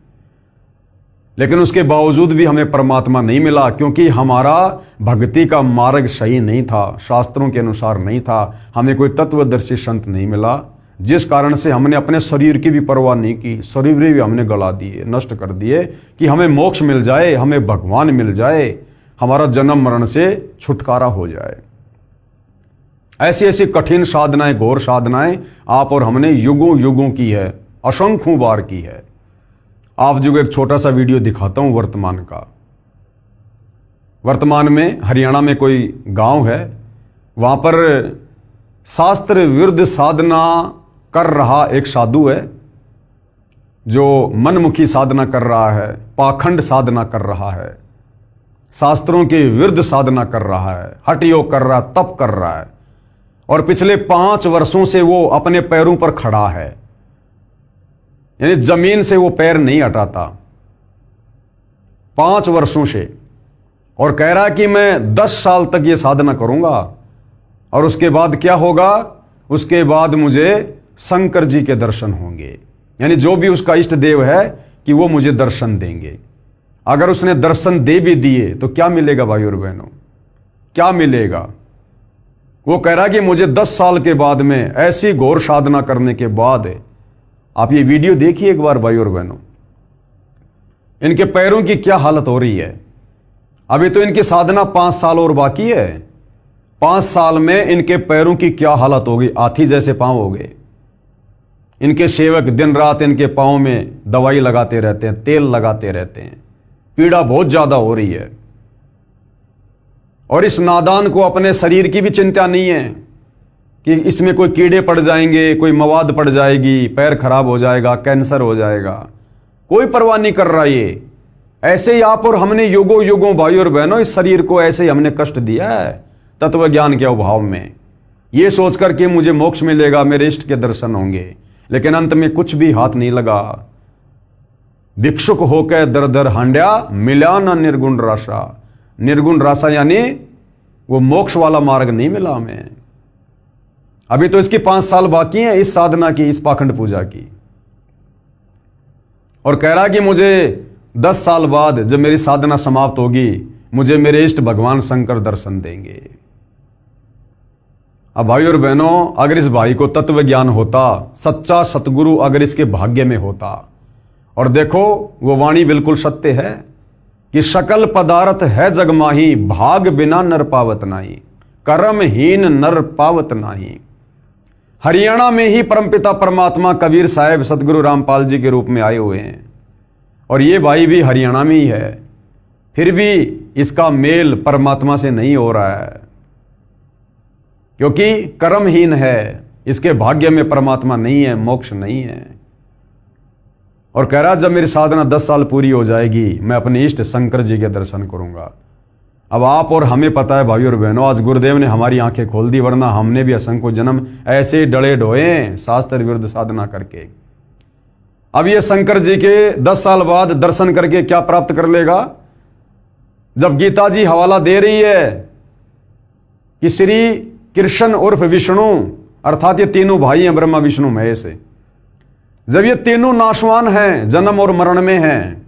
लेकिन उसके बावजूद भी हमें परमात्मा नहीं मिला, क्योंकि हमारा भक्ति का मार्ग सही नहीं था, शास्त्रों के अनुसार नहीं था, हमें कोई तत्वदर्शी संत नहीं मिला, जिस कारण से हमने अपने शरीर की भी परवाह नहीं की, शरीर भी हमने गला दिए, नष्ट कर दिए कि हमें मोक्ष मिल जाए, हमें भगवान मिल जाए, हमारा जन्म मरण से छुटकारा हो जाए। ऐसी ऐसी कठिन साधनाएं, घोर साधनाएं आप और हमने युगों युगों की है, असंख्यों बार की है। आप जो एक छोटा सा वीडियो दिखाता हूं वर्तमान का। वर्तमान में हरियाणा में कोई गांव है, वहां पर शास्त्र विरुद्ध साधना कर रहा एक साधु है, जो मनमुखी साधना कर रहा है, पाखंड साधना कर रहा है, शास्त्रों के विरुद्ध साधना कर रहा है, हठ योग कर रहा है, तप कर रहा है, और पिछले 5 वर्षों से वो अपने पैरों पर खड़ा है, यानी जमीन से वो पैर नहीं हटाता 5 वर्षों से, और कह रहा है कि मैं 10 साल तक ये साधना करूंगा और उसके बाद क्या होगा? उसके बाद मुझे शंकर जी के दर्शन होंगे, यानी जो भी उसका इष्ट देव है कि वो मुझे दर्शन देंगे। अगर उसने दर्शन दे भी दिए तो क्या मिलेगा भाइयों और बहनों? क्या मिलेगा? वो कह रहा है कि मुझे 10 साल के बाद में ऐसी घोर साधना करने के बाद, आप ये वीडियो देखिए एक बार भाइयों और बहनों, इनके पैरों की क्या हालत हो रही है। अभी तो इनकी साधना 5 साल और बाकी है। 5 साल में इनके पैरों की क्या हालत होगी, हाथी जैसे पांव हो गए। इनके सेवक दिन रात इनके पांव में दवाई लगाते रहते हैं, तेल लगाते रहते हैं, पीड़ा बहुत ज्यादा हो रही है। और इस नादान को अपने शरीर की भी चिंता नहीं है कि इसमें कोई कीड़े पड़ जाएंगे, कोई मवाद पड़ जाएगी, पैर खराब हो जाएगा, कैंसर हो जाएगा, कोई परवाह नहीं कर रहा। ये ऐसे ही आप और हमने युगों युगों भाई और बहनों इस शरीर को ऐसे ही हमने कष्ट दिया है तत्व ज्ञान के अभाव में, ये सोचकर कि मुझे मोक्ष मिलेगा, मेरे इष्ट के दर्शन होंगे, लेकिन अंत में कुछ भी हाथ नहीं लगा। भिक्षुक होकर दर दर हांड्या, मिला ना निर्गुण राशा। निर्गुण राशा यानी वो मोक्ष वाला मार्ग नहीं मिला हमें। अभी तो इसकी 5 साल बाकी हैं इस साधना की, इस पाखंड पूजा की। और कह रहा कि मुझे 10 साल बाद जब मेरी साधना समाप्त होगी, मुझे मेरे इष्ट भगवान शंकर दर्शन देंगे। अब भाई और बहनों, अगर इस भाई को तत्व ज्ञान होता, सच्चा सतगुरु अगर इसके भाग्य में होता, और देखो वो वाणी बिल्कुल सत्य है कि सकल पदार्थ है जगमाही, भाग बिना नर पावत नाही, कर्महीन नर पावत नाही। हरियाणा में ही परमपिता परमात्मा कबीर साहब सतगुरु रामपाल जी के रूप में आए हुए हैं, और ये भाई भी हरियाणा में ही है, फिर भी इसका मेल परमात्मा से नहीं हो रहा है, क्योंकि कर्महीन है, इसके भाग्य में परमात्मा नहीं है, मोक्ष नहीं है। और कह रहा जब मेरी साधना 10 साल पूरी हो जाएगी, मैं अपने इष्ट शंकर जी के दर्शन करूंगा। अब आप और हमें पता है भाई और बहनों, आज गुरुदेव ने हमारी आंखें खोल दी, वरना हमने भी असंख्य जन्म ऐसे डले ढोए शास्त्र विरुद्ध साधना करके। अब ये शंकर जी के 10 साल बाद दर्शन करके क्या प्राप्त कर लेगा? जब गीता जी हवाला दे रही है कि श्री कृष्ण उर्फ विष्णु, अर्थात ये तीनों भाई हैं ब्रह्मा विष्णु महेश, जब ये तीनों नाशवान हैं, जन्म और मरण में हैं,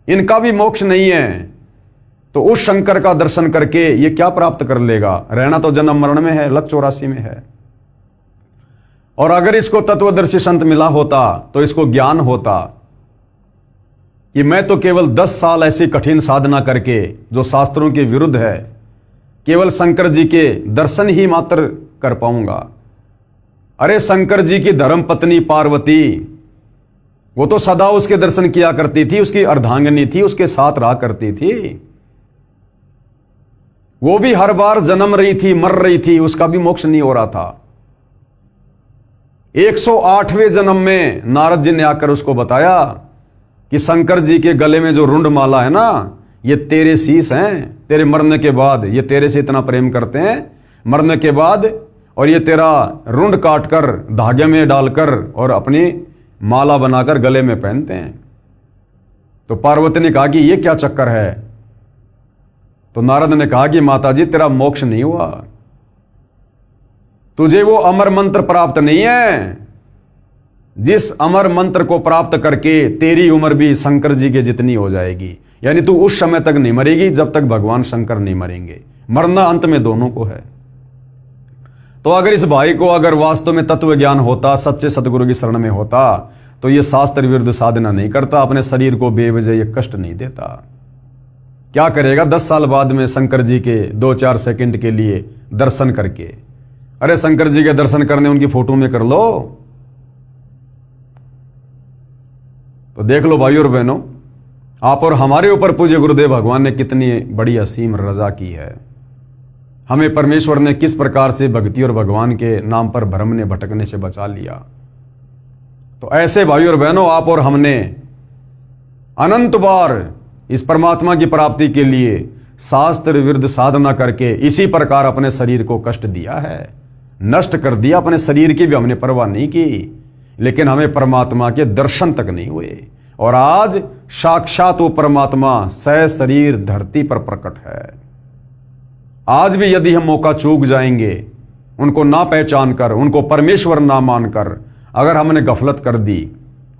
इनका भी मोक्ष नहीं है, तो उस शंकर का दर्शन करके ये क्या प्राप्त कर लेगा? रहना तो जन्म मरण में है, लक 84 में है। और अगर इसको तत्वदर्शी संत मिला होता तो इसको ज्ञान होता कि मैं तो केवल 10 साल ऐसी कठिन साधना करके जो शास्त्रों के विरुद्ध है, केवल शंकर जी के दर्शन ही मात्र कर पाऊंगा। अरे शंकर जी की धर्म पत्नी पार्वती, वो तो सदा उसके दर्शन किया करती थी, उसकी अर्धांगिनी थी, उसके साथ रहा करती थी। वो भी हर बार जन्म रही थी, मर रही थी, उसका भी मोक्ष नहीं हो रहा था। 108वें जन्म में नारद जी ने आकर उसको बताया कि शंकर जी के गले में जो रुंड माला है ना, ये तेरे शीश हैं, तेरे मरने के बाद ये तेरे से इतना प्रेम करते हैं, मरने के बाद, और ये तेरा रुंड काटकर धागे में डालकर और अपनी माला बनाकर गले में पहनते हैं। तो पार्वती ने कहा कि ये क्या चक्कर है? तो नारद ने कहा कि माता जी तेरा मोक्ष नहीं हुआ, तुझे वो अमर मंत्र प्राप्त नहीं है, जिस अमर मंत्र को प्राप्त करके तेरी उम्र भी शंकर जी के जितनी हो जाएगी। यानी तू उस समय तक नहीं मरेगी जब तक भगवान शंकर नहीं मरेंगे। मरना अंत में दोनों को है। तो अगर इस भाई को अगर वास्तव में तत्व ज्ञान होता, सच्चे सतगुरु की शरण में होता, तो ये शास्त्र विरुद्ध साधना नहीं करता, अपने शरीर को बेवजह ये कष्ट नहीं देता। क्या करेगा 10 साल बाद में शंकर जी के 2-4 सेकंड के लिए दर्शन करके? अरे शंकर जी के दर्शन करने उनकी फोटो में कर लो। तो देख लो भाई और बहनों, आप और हमारे ऊपर पूज्य गुरुदेव भगवान ने कितनी बड़ी असीम रजा की है। हमें परमेश्वर ने किस प्रकार से भक्ति और भगवान के नाम पर भ्रम ने भटकने से बचा लिया। तो ऐसे भाई और बहनों, आप और हमने अनंत बार इस परमात्मा की प्राप्ति के लिए शास्त्र विरुद्ध साधना करके इसी प्रकार अपने शरीर को कष्ट दिया है, नष्ट कर दिया। अपने शरीर की भी हमने परवाह नहीं की, लेकिन हमें परमात्मा के दर्शन तक नहीं हुए। और आज साक्षात वो परमात्मा सशरीर धरती पर प्रकट है। आज भी यदि हम मौका चूक जाएंगे, उनको ना पहचान कर, उनको परमेश्वर ना मानकर अगर हमने गफलत कर दी,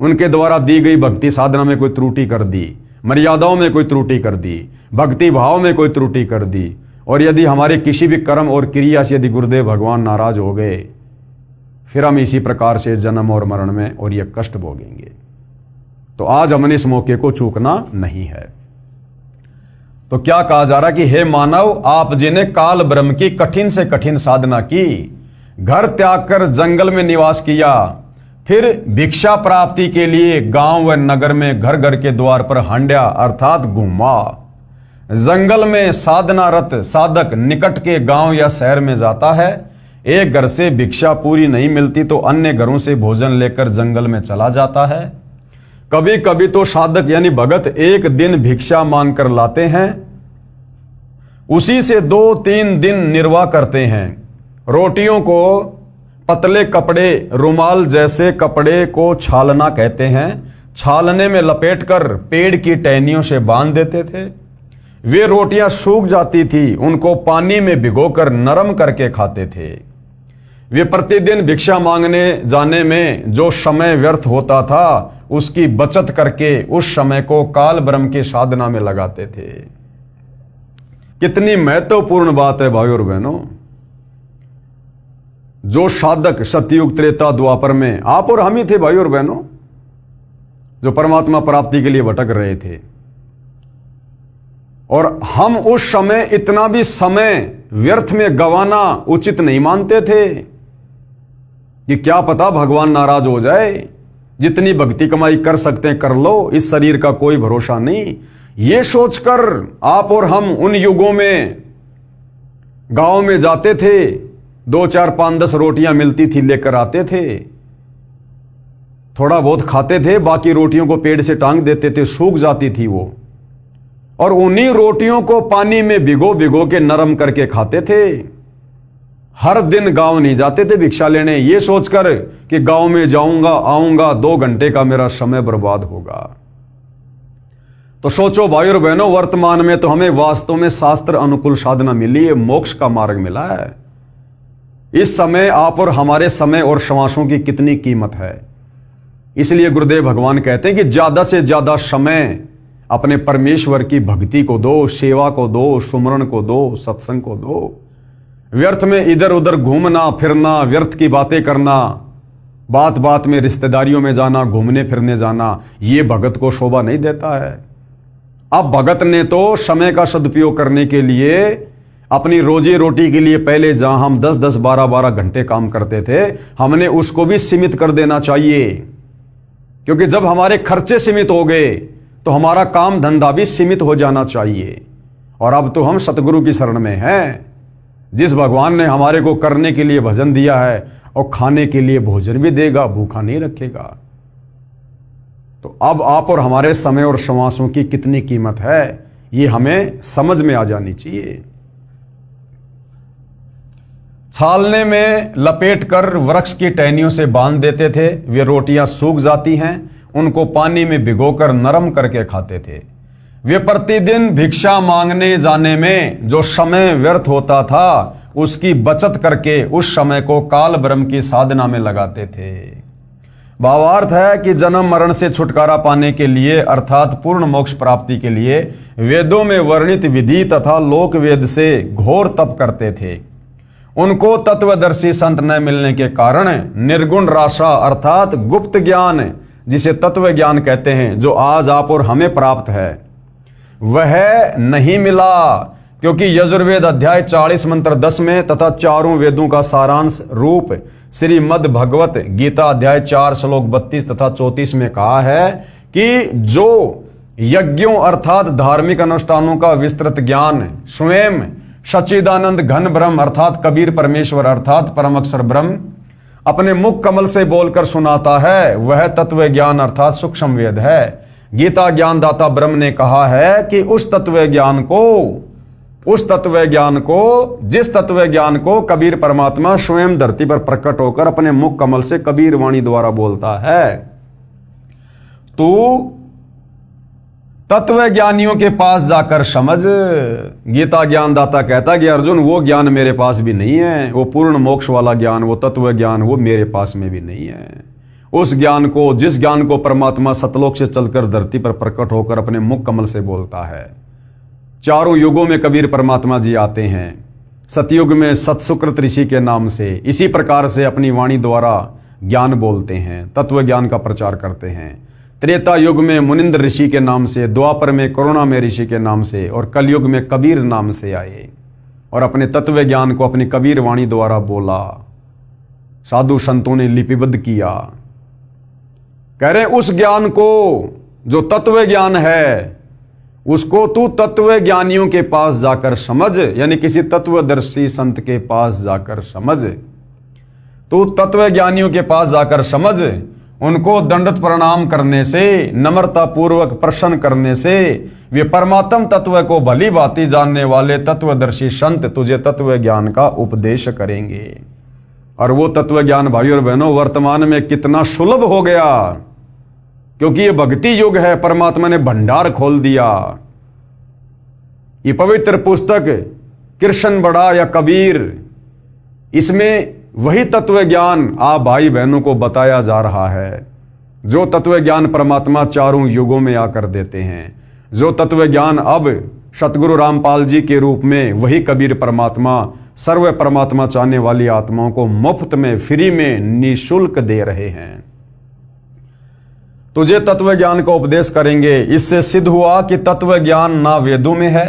उनके द्वारा दी गई भक्ति साधना में कोई त्रुटि कर दी, मर्यादाओं में कोई त्रुटि कर दी, भक्ति भाव में कोई त्रुटि कर दी, और यदि हमारे किसी भी कर्म और क्रिया से यदि गुरुदेव भगवान नाराज हो गए, फिर हम इसी प्रकार से जन्म और मरण में और ये कष्ट भोगेंगे। तो आज हमने इस मौके को चूकना नहीं है। तो क्या कहा जा रहा कि हे मानव, आप जिन्हें काल ब्रह्म की कठिन से कठिन साधना की, घर त्याग कर जंगल में निवास किया, फिर भिक्षा प्राप्ति के लिए गांव व नगर में घर घर के द्वार पर हांड्या अर्थात घूमा। जंगल में साधनारत साधक निकट के गांव या शहर में जाता है। एक घर से भिक्षा पूरी नहीं मिलती तो अन्य घरों से भोजन लेकर जंगल में चला जाता है। कभी कभी तो साधक यानी भगत एक दिन भिक्षा मांग कर लाते हैं, उसी से 2-3 दिन निर्वाह करते हैं। रोटियों को पतले कपड़े, रुमाल जैसे कपड़े को छालना कहते हैं, छालने में लपेटकर पेड़ की टहनियों से बांध देते थे। वे रोटियां सूख जाती थी, उनको पानी में भिगोकर नरम करके खाते थे। वे प्रतिदिन भिक्षा मांगने जाने में जो समय व्यर्थ होता था उसकी बचत करके उस समय को काल ब्रह्म की साधना में लगाते थे। कितनी महत्वपूर्ण बात है भाइयों और बहनों। जो साधक सतयुग त्रेता द्वापर में आप और हम ही थे भाइयों और बहनों, जो परमात्मा प्राप्ति के लिए भटक रहे थे, और हम उस समय इतना भी समय व्यर्थ में गंवाना उचित नहीं मानते थे कि क्या पता भगवान नाराज हो जाए। जितनी भक्ति कमाई कर सकते हैं कर लो, इस शरीर का कोई भरोसा नहीं। ये सोचकर आप और हम उन युगों में गांव में जाते थे, 2-4, 5-10 रोटियां मिलती थी लेकर आते थे, थोड़ा बहुत खाते थे, बाकी रोटियों को पेड़ से टांग देते थे, सूख जाती थी वो, और उन्हीं रोटियों को पानी में भिगो भिगो के नरम करके खाते थे। हर दिन गांव नहीं जाते थे भिक्षा लेने, ये सोचकर कि गांव में जाऊंगा आऊंगा 2 घंटे का मेरा समय बर्बाद होगा। तो सोचो भाइयों और बहनों, वर्तमान में तो हमें वास्तव में शास्त्र अनुकूल साधना मिली है, मोक्ष का मार्ग मिला है। इस समय आप और हमारे समय और श्वासों की कितनी कीमत है। इसलिए गुरुदेव भगवान कहते हैं कि ज्यादा से ज्यादा समय अपने परमेश्वर की भक्ति को दो, सेवा को दो, सुमरण को दो, सत्संग को दो। व्यर्थ में इधर उधर घूमना फिरना, व्यर्थ की बातें करना, बात बात में रिश्तेदारियों में जाना, घूमने फिरने जाना, ये भगत को शोभा नहीं देता है। अब भगत ने तो समय का सदुपयोग करने के लिए, अपनी रोजी रोटी के लिए पहले जहां हम 10-10, 12-12 घंटे काम करते थे, हमने उसको भी सीमित कर देना चाहिए। क्योंकि जब हमारे खर्चे सीमित हो गए तो हमारा काम धंधा भी सीमित हो जाना चाहिए। और अब तो हम सतगुरु की शरण में हैं, जिस भगवान ने हमारे को करने के लिए भजन दिया है और खाने के लिए भोजन भी देगा, भूखा नहीं रखेगा। तो अब आप और हमारे समय और श्वासों की कितनी कीमत है, ये हमें समझ में आ जानी चाहिए। छालने में लपेटकर वृक्ष की टहनियों से बांध देते थे। वे रोटियां सूख जाती हैं, उनको पानी में भिगोकर नरम करके खाते थे। वे प्रतिदिन भिक्षा मांगने जाने में जो समय व्यर्थ होता था उसकी बचत करके उस समय को काल ब्रह्म की साधना में लगाते थे। भावार्थ है कि जन्म मरण से छुटकारा पाने के लिए अर्थात पूर्ण मोक्ष प्राप्ति के लिए वेदों में वर्णित विधि तथा लोक वेद से घोर तप करते थे। उनको तत्वदर्शी संत न मिलने के कारण निर्गुण राशा अर्थात गुप्त ज्ञान, जिसे तत्व ज्ञान कहते हैं, जो आज आप और हमें प्राप्त है, वह नहीं मिला। क्योंकि यजुर्वेद अध्याय 40 मंत्र 10 में तथा चारों वेदों का सारांश रूप श्रीमद् भगवत गीता अध्याय 4 श्लोक 32 तथा 34 में कहा है कि जो यज्ञों अर्थात धार्मिक अनुष्ठानों का विस्तृत ज्ञान स्वयं सच्चिदानंद घन ब्रह्म अर्थात कबीर परमेश्वर अर्थात परम अक्षर ब्रह्म अपने मुख कमल से बोलकर सुनाता है, वह तत्व ज्ञान अर्थात सूक्ष्म वेद है। गीता ज्ञानदाता ब्रह्म ने कहा है कि उस तत्व ज्ञान को जिस तत्व ज्ञान को कबीर परमात्मा स्वयं धरती पर प्रकट होकर अपने मुख कमल से कबीर वाणी द्वारा बोलता है, तू तत्व ज्ञानियों के पास जाकर समझ। गीता ज्ञानदाता कहता कि अर्जुन, वो ज्ञान मेरे पास भी नहीं है, वो पूर्ण मोक्ष वाला ज्ञान, वो तत्व ज्ञान, वो मेरे पास में भी नहीं है। उस ज्ञान को, जिस ज्ञान को परमात्मा सतलोक से चलकर धरती पर प्रकट होकर अपने मुख कमल से बोलता है। चारों युगों में कबीर परमात्मा जी आते हैं। सतयुग में सतसुकृत ऋषि के नाम से इसी प्रकार से अपनी वाणी द्वारा ज्ञान बोलते हैं, तत्व ज्ञान का प्रचार करते हैं। त्रेता युग में मुनिंद्र ऋषि के नाम से, द्वापर में करुणामय ऋषि के नाम से और कलयुग में कबीर नाम से आए और अपने तत्व ज्ञान को अपनी कबीर वाणी द्वारा बोला, साधु संतों ने लिपिबद्ध किया। कह रहे उस ज्ञान को जो तत्व ज्ञान है उसको तू तत्व ज्ञानियों के पास जाकर समझ, यानी किसी तत्वदर्शी संत के पास जाकर समझ। तू तत्व ज्ञानियों के पास जाकर समझ, उनको दंडवत प्रणाम करने से, नम्रता पूर्वक प्रश्न करने से वे परमात्म तत्व को भली भांति जानने वाले तत्वदर्शी संत तुझे तत्व ज्ञान का उपदेश करेंगे। और वो तत्व ज्ञान भाई और बहनों वर्तमान में कितना सुलभ हो गया, क्योंकि ये भक्ति युग है। परमात्मा ने भंडार खोल दिया। ये पवित्र पुस्तक कृष्ण बड़ा या कबीर, इसमें वही तत्व ज्ञान आप भाई बहनों को बताया जा रहा है जो तत्व ज्ञान परमात्मा चारों युगों में आकर देते हैं। जो तत्व ज्ञान अब सतगुरु रामपाल जी के रूप में वही कबीर परमात्मा सर्व परमात्मा चाहने वाली आत्माओं को मुफ्त में, फ्री में, निःशुल्क दे रहे हैं। तुझे तत्व ज्ञान का उपदेश करेंगे। इससे सिद्ध हुआ कि तत्व ज्ञान ना वेदों में है।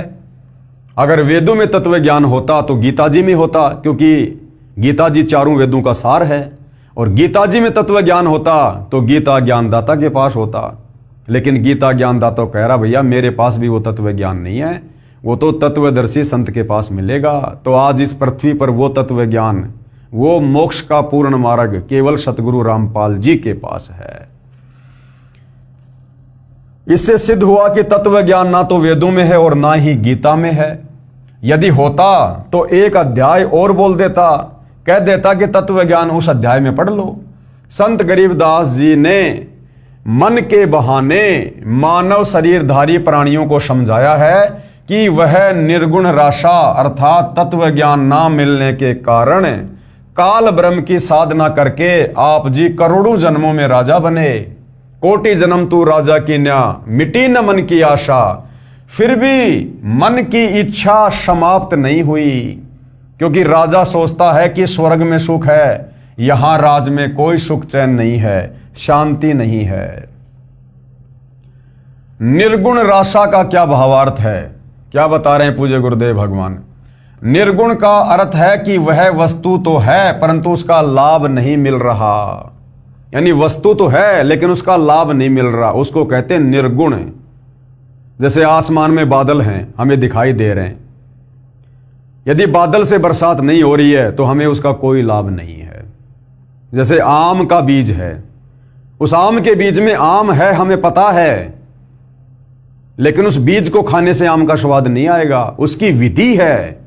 अगर वेदों में तत्व ज्ञान होता तो गीता जी में होता, क्योंकि गीता जी चारों वेदों का सार है। और गीता जी में तत्व ज्ञान होता तो गीता ज्ञानदाता के पास होता। लेकिन गीता ज्ञानदाता कह रहा भैया मेरे पास भी वो तत्व ज्ञान नहीं है, वो तो तत्वदर्शी संत के पास मिलेगा। तो आज इस पृथ्वी पर वो तत्व ज्ञान, वो मोक्ष का पूर्ण मार्ग केवल सतगुरु रामपाल जी के पास है। इससे सिद्ध हुआ कि तत्व ज्ञान ना तो वेदों में है और ना ही गीता में है। यदि होता तो एक अध्याय और बोल देता, कह देता कि तत्व ज्ञान उस अध्याय में पढ़ लो। संत गरीबदास जी ने मन के बहाने मानव शरीरधारी प्राणियों को समझाया है कि वह निर्गुण राशा अर्थात तत्व ज्ञान ना मिलने के कारण काल ब्रह्म की साधना करके आप जी करोड़ों जन्मों में राजा बने। कोटि जन्म तू राजा की न्या, मिटी न मन की आशा। फिर भी मन की इच्छा समाप्त नहीं हुई, क्योंकि राजा सोचता है कि स्वर्ग में सुख है, यहां राज में कोई सुख चैन नहीं है, शांति नहीं है। निर्गुण राशा का क्या भावार्थ है, क्या बता रहे हैं पूज्य गुरुदेव भगवान। निर्गुण का अर्थ है कि वह वस्तु तो है परंतु उसका लाभ नहीं मिल रहा। यानी वस्तु तो है लेकिन उसका लाभ नहीं मिल रहा, उसको कहते हैं निर्गुण। जैसे आसमान में बादल हैं, हमें दिखाई दे रहे हैं, यदि बादल से बरसात नहीं हो रही है तो हमें उसका कोई लाभ नहीं है। जैसे आम का बीज है, उस आम के बीज में आम है हमें पता है, लेकिन उस बीज को खाने से आम का स्वाद नहीं आएगा, उसकी विधि है।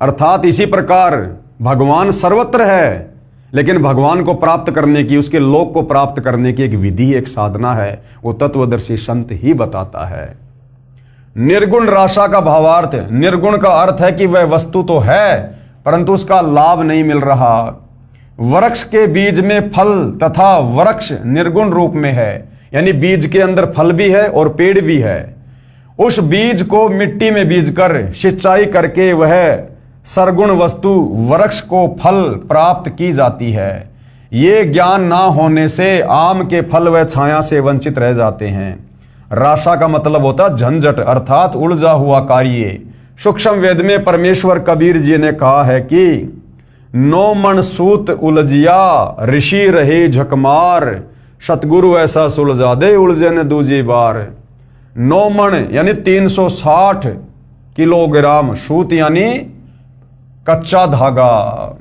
अर्थात इसी प्रकार भगवान सर्वत्र है, लेकिन भगवान को प्राप्त करने की, उसके लोक को प्राप्त करने की एक विधि, एक साधना है, वो तत्वदर्शी संत ही बताता है। निर्गुण राशा का भावार्थ, निर्गुण का अर्थ है कि वह वस्तु तो है परंतु उसका लाभ नहीं मिल रहा। वृक्ष के बीज में फल तथा वृक्ष निर्गुण रूप में है, यानी बीज के अंदर फल भी है और पेड़ भी है। उस बीज को मिट्टी में बीज कर सिंचाई करके वह सरगुण वस्तु वृक्ष को फल प्राप्त की जाती है। ये ज्ञान ना होने से आम के फल व छाया से वंचित रह जाते हैं। राशा का मतलब होता झंझट अर्थात उलझा हुआ कार्य। सूक्ष्म वेद में परमेश्वर कबीर जी ने कहा है कि नो मन सूत उलझिया ऋषि रहे झकमार, सतगुरु ऐसा सुलझा दे उलझे न दूजी बार। 9 मन यानी 360 किलोग्राम, सूत यानी कच्चा धागा।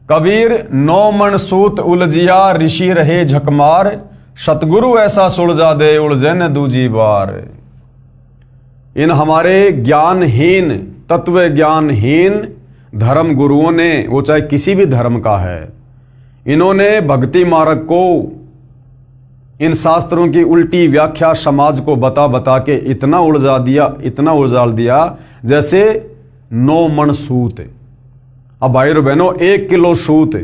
कबीर 9 मन सूत उलझिया ऋषि रहे झकमार, सतगुरु ऐसा सुलझा दे उलझे न दूजी बार। इन हमारे ज्ञानहीन, तत्व ज्ञानहीन धर्म गुरुओं ने, वो चाहे किसी भी धर्म का है, इन्होंने भक्ति मार्ग को, इन शास्त्रों की उल्टी व्याख्या समाज को बता बता के इतना उलझा दिया, इतना उलझाल दिया जैसे 9 मन सूत। अब भाई और बहनों 1 किलो सूत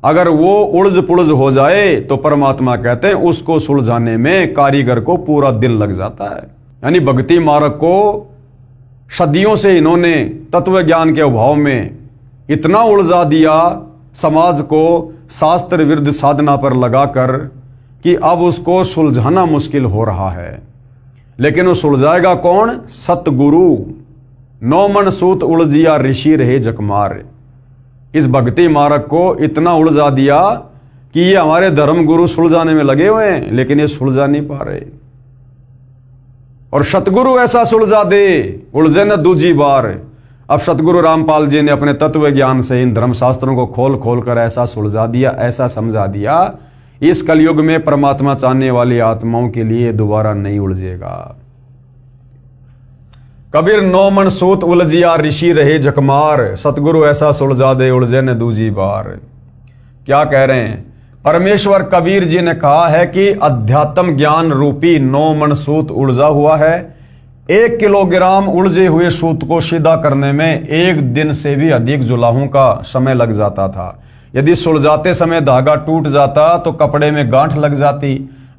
अगर वो उलझ पुलझ हो जाए तो परमात्मा कहते हैं उसको सुलझाने में कारीगर को पूरा दिन लग जाता है। यानी भक्ति मार्ग को सदियों से इन्होंने तत्व ज्ञान के अभाव में इतना उलझा दिया, समाज को शास्त्र विरुद्ध साधना पर लगाकर कि अब उसको सुलझाना मुश्किल हो रहा है। लेकिन वो सुलझाएगा कौन? सतगुरु। नौ मन सूत उलझिया ऋषि रहे जकमार। इस भक्ति मार्ग को इतना उलझा दिया कि ये हमारे धर्म गुरु सुलझाने में लगे हुए हैं, लेकिन ये सुलझा नहीं पा रहे। और सतगुरु ऐसा सुलझा दे, उलझे न दूजी बार। अब सतगुरु रामपाल जी ने अपने तत्व ज्ञान से इन धर्मशास्त्रों को खोल खोल कर ऐसा सुलझा दिया, ऐसा समझा दिया, इस कलयुग में परमात्मा चाहने वाली आत्माओं के लिए दोबारा नहीं उलझेगा। कबीर नौ मन सूत उलझिया ऋषि रहे जकमार। सतगुरु ऐसा सुलझा दे, उलझे न दूजी बार। क्या कह रहे हैं? परमेश्वर कबीर जी ने कहा है कि अध्यात्म ज्ञान रूपी नौ मन सूत उलझा हुआ है। 1 किलोग्राम उलझे हुए सूत को सीधा करने में 1 दिन से भी अधिक जुलाहों का समय लग जाता था। यदि सुलझाते समय धागा टूट जाता तो कपड़े में गांठ लग जाती।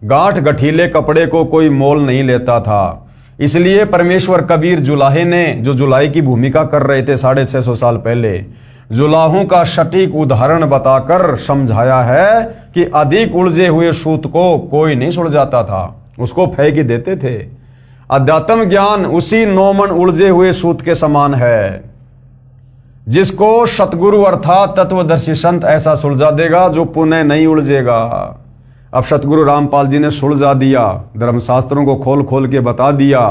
गांठ गठीले कपड़े को कोई मोल नहीं लेता था। इसलिए परमेश्वर कबीर जुलाहे ने, जो जुलाई की भूमिका कर रहे थे 650 साल पहले, जुलाहों का सटीक उदाहरण बताकर समझाया है कि अधिक उलझे हुए सूत को कोई नहीं सुलझाता था, उसको फेंक ही देते थे। अध्यात्म ज्ञान उसी 9 मन उलझे हुए सूत के समान है, जिसको सतगुरु अर्थात तत्वदर्शी संत ऐसा सुलझा देगा जो पुनः नहीं उलझेगा। अब सतगुरु रामपाल जी ने सुलझा दिया, धर्मशास्त्रों को खोल खोल के बता दिया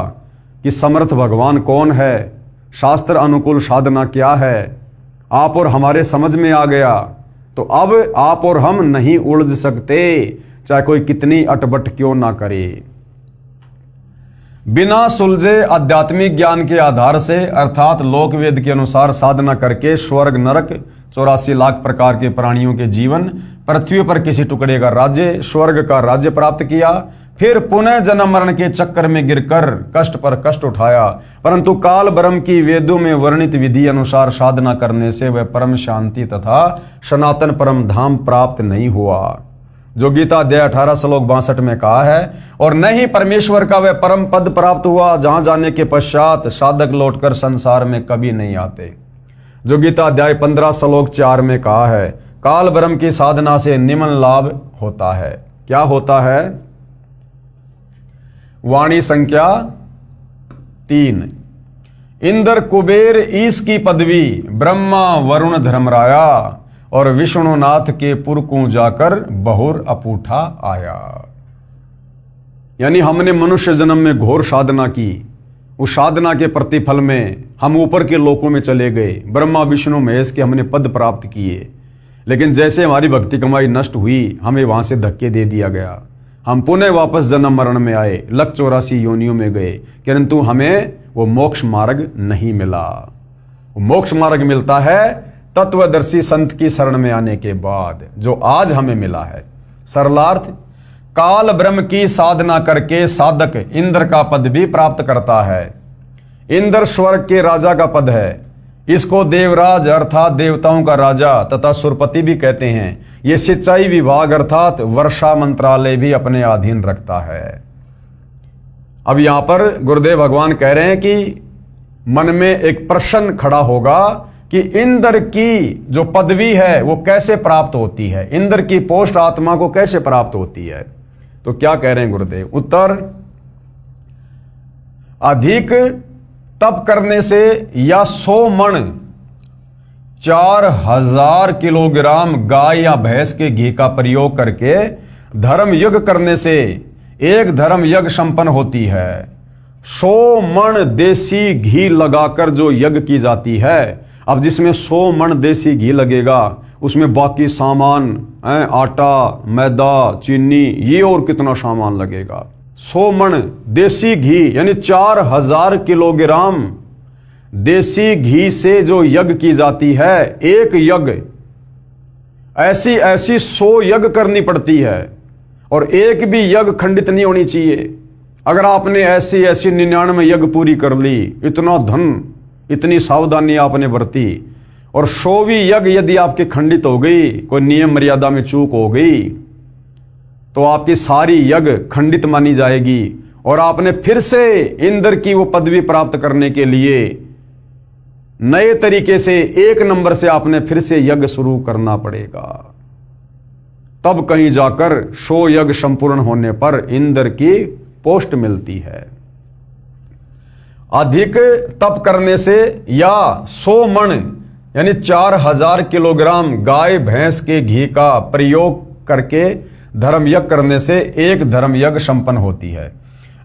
कि समर्थ भगवान कौन है, शास्त्र अनुकूल साधना क्या है। आप और हमारे समझ में आ गया, तो अब आप और हम नहीं उलझ सकते, चाहे कोई कितनी अटपट क्यों ना करे। बिना सुलझे आध्यात्मिक ज्ञान के आधार से अर्थात लोकवेद के अनुसार साधना करके स्वर्ग नरक 84 लाख प्रकार के प्राणियों के जीवन, पृथ्वी पर किसी टुकड़े का राज्य, स्वर्ग का राज्य प्राप्त किया, फिर पुनः जन्म मरण के चक्कर में गिरकर कष्ट पर कष्ट उठाया, परंतु काल ब्रह्म की वेदों में वर्णित विधि अनुसार साधना करने से वह परम शांति तथा सनातन परम धाम प्राप्त नहीं हुआ, जो गीता अध्याय 18 श्लोक 62 में कहा है। और न ही परमेश्वर का वह परम पद प्राप्त हुआ जहां जाने के पश्चात साधक लौटकर संसार में कभी नहीं आते, जो गीता अध्याय 15 श्लोक 4 में कहा है। काल ब्रह्म की साधना से निम्न लाभ होता है। क्या होता है? वाणी संख्या 3। इंद्र कुबेर ईश की पदवी, ब्रह्मा वरुण धर्मराया, और विष्णुनाथ के पुरकू जाकर बहुर अपूठा आया। यानी हमने मनुष्य जन्म में घोर साधना की, उस साधना के प्रतिफल में हम ऊपर के लोकों में चले गए, ब्रह्मा विष्णु महेश के हमने पद प्राप्त किए। लेकिन जैसे हमारी भक्ति कमाई नष्ट हुई, हमें वहां से धक्के दे दिया गया, हम पुनः वापस जन्म मरण में आए, लख 84 योनियों में गए, किंतु हमें वो मोक्ष मार्ग नहीं मिला। मोक्ष मार्ग मिलता है तत्वदर्शी संत की शरण में आने के बाद, जो आज हमें मिला है। सरलार्थ, काल ब्रह्म की साधना करके साधक इंद्र का पद भी प्राप्त करता है। इंद्र स्वर्ग के राजा का पद है। इसको देवराज अर्थात देवताओं का राजा तथा सुरपति भी कहते हैं। ये सिंचाई विभाग अर्थात वर्षा मंत्रालय भी अपने अधीन रखता है। अब यहां पर गुरुदेव भगवान कह रहे हैं कि मन में एक प्रश्न खड़ा होगा कि इंद्र की जो पदवी है वो कैसे प्राप्त होती है, इंद्र की पोस्ट आत्मा को कैसे प्राप्त होती है। तो क्या कह रहे हैं गुरुदेव? उत्तर, अधिक तप करने से या 100 मण 4000 किलोग्राम गाय या भैंस के घी का प्रयोग करके धर्म यज्ञ करने से एक धर्म यज्ञ संपन्न होती है। 100 मण देसी घी लगाकर जो यज्ञ की जाती है, अब जिसमें 100 मण देसी घी लगेगा, उसमें बाकी सामान आटा, मैदा, चीनी, ये और कितना सामान लगेगा। 100 मण देसी घी यानी 4000 किलोग्राम देसी घी से जो यज्ञ की जाती है, एक यज्ञ ऐसी 100 यज्ञ करनी पड़ती है, और एक भी यज्ञ खंडित नहीं होनी चाहिए। अगर आपने ऐसी 99 यज्ञ पूरी कर ली, इतना धन, इतनी सावधानी आपने बरती, और 100वीं यज्ञ यदि आपकी खंडित हो गई, कोई नियम मर्यादा में चूक हो गई, तो आपकी सारी यज्ञ खंडित मानी जाएगी, और आपने फिर से इंद्र की वो पदवी प्राप्त करने के लिए नए तरीके से 1 नंबर से आपने फिर से यज्ञ शुरू करना पड़ेगा। तब कहीं जाकर 100 यज्ञ संपूर्ण होने पर इंद्र की पोस्ट मिलती है। अधिक तप करने से या 100 मण यानी 4000 किलोग्राम गाय भैंस के घी का प्रयोग करके धर्म यज्ञ करने से एक धर्म यज्ञ संपन्न होती है।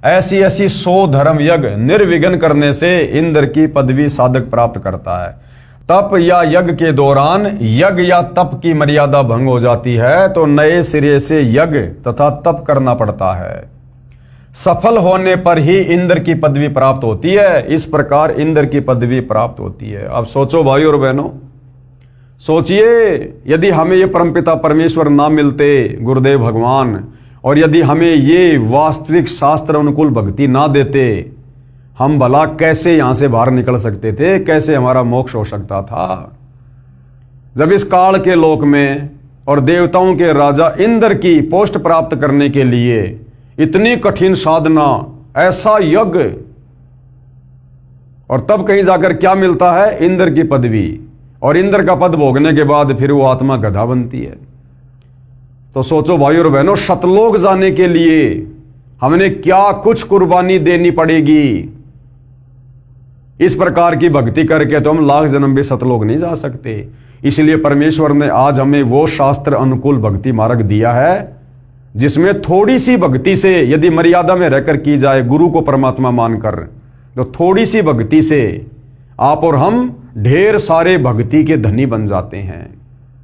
ऐसी 100 धर्म यज्ञ निर्विघ्न करने से इंद्र की पदवी साधक प्राप्त करता है। तप या यज्ञ के दौरान यज्ञ या तप की मर्यादा भंग हो जाती है तो नए सिरे से यज्ञ तथा तप करना पड़ता है। सफल होने पर ही इंद्र की पदवी प्राप्त होती है। इस प्रकार इंद्र की पदवी प्राप्त होती है। अब सोचो भाई और बहनों, सोचिए यदि हमें ये परमपिता परमेश्वर ना मिलते, गुरुदेव भगवान, और यदि हमें ये वास्तविक शास्त्र अनुकूल भक्ति ना देते, हम भला कैसे यहां से बाहर निकल सकते थे, कैसे हमारा मोक्ष हो सकता था। जब इस काल के लोक में और देवताओं के राजा इंद्र की पोस्ट प्राप्त करने के लिए इतनी कठिन साधना, ऐसा यज्ञ, और तब कहीं जाकर क्या मिलता है, इंद्र की पदवी, और इंद्र का पद भोगने के बाद फिर वो आत्मा गधा बनती है। तो सोचो भाई और बहनों, सतलोक जाने के लिए हमने क्या कुछ कुर्बानी देनी पड़ेगी। इस प्रकार की भक्ति करके तो हम लाख जन्म भी सतलोक नहीं जा सकते। इसलिए परमेश्वर ने आज हमें वो शास्त्र अनुकूल भक्ति मार्ग दिया है जिसमें थोड़ी सी भक्ति से यदि मर्यादा में रहकर की जाए, गुरु को परमात्मा मानकर, तो थोड़ी सी भक्ति से आप और हम ढेर सारे भक्ति के धनी बन जाते हैं।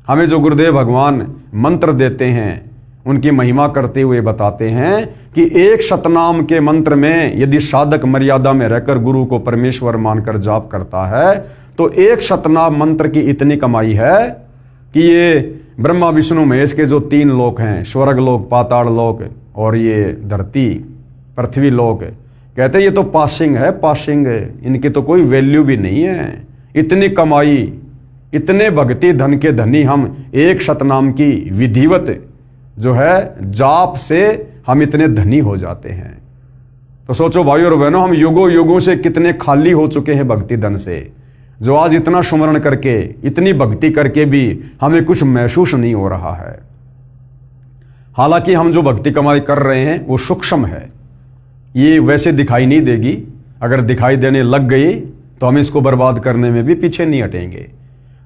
हमें जो गुरुदेव भगवान मंत्र देते हैं उनकी महिमा करते हुए बताते हैं कि एक शतनाम के मंत्र में यदि साधक मर्यादा में रहकर गुरु को परमेश्वर मानकर जाप करता है तो एक शतनाम मंत्र की इतनी कमाई है कि ये ब्रह्मा विष्णु महेश के जो 3 लोक हैं, स्वर्ग लोक, पाताल लोक और ये धरती पृथ्वी लोक, कहते हैं ये तो पासिंग है, पासिंग है, इनकी तो कोई वैल्यू भी नहीं है। इतनी कमाई, इतने भक्ति धन के धनी हम एक शतनाम की विधिवत जो है जाप से हम इतने धनी हो जाते हैं। तो सोचो भाई और बहनों, हम युगों युगों से कितने खाली हो चुके हैं भक्ति धन से, जो आज इतना सुमरण करके, इतनी भक्ति करके भी हमें कुछ महसूस नहीं हो रहा है। हालांकि हम जो भक्ति कमाई कर रहे हैं वो सूक्ष्म है, ये वैसे दिखाई नहीं देगी। अगर दिखाई देने लग गई तो हम इसको बर्बाद करने में भी पीछे नहीं हटेंगे।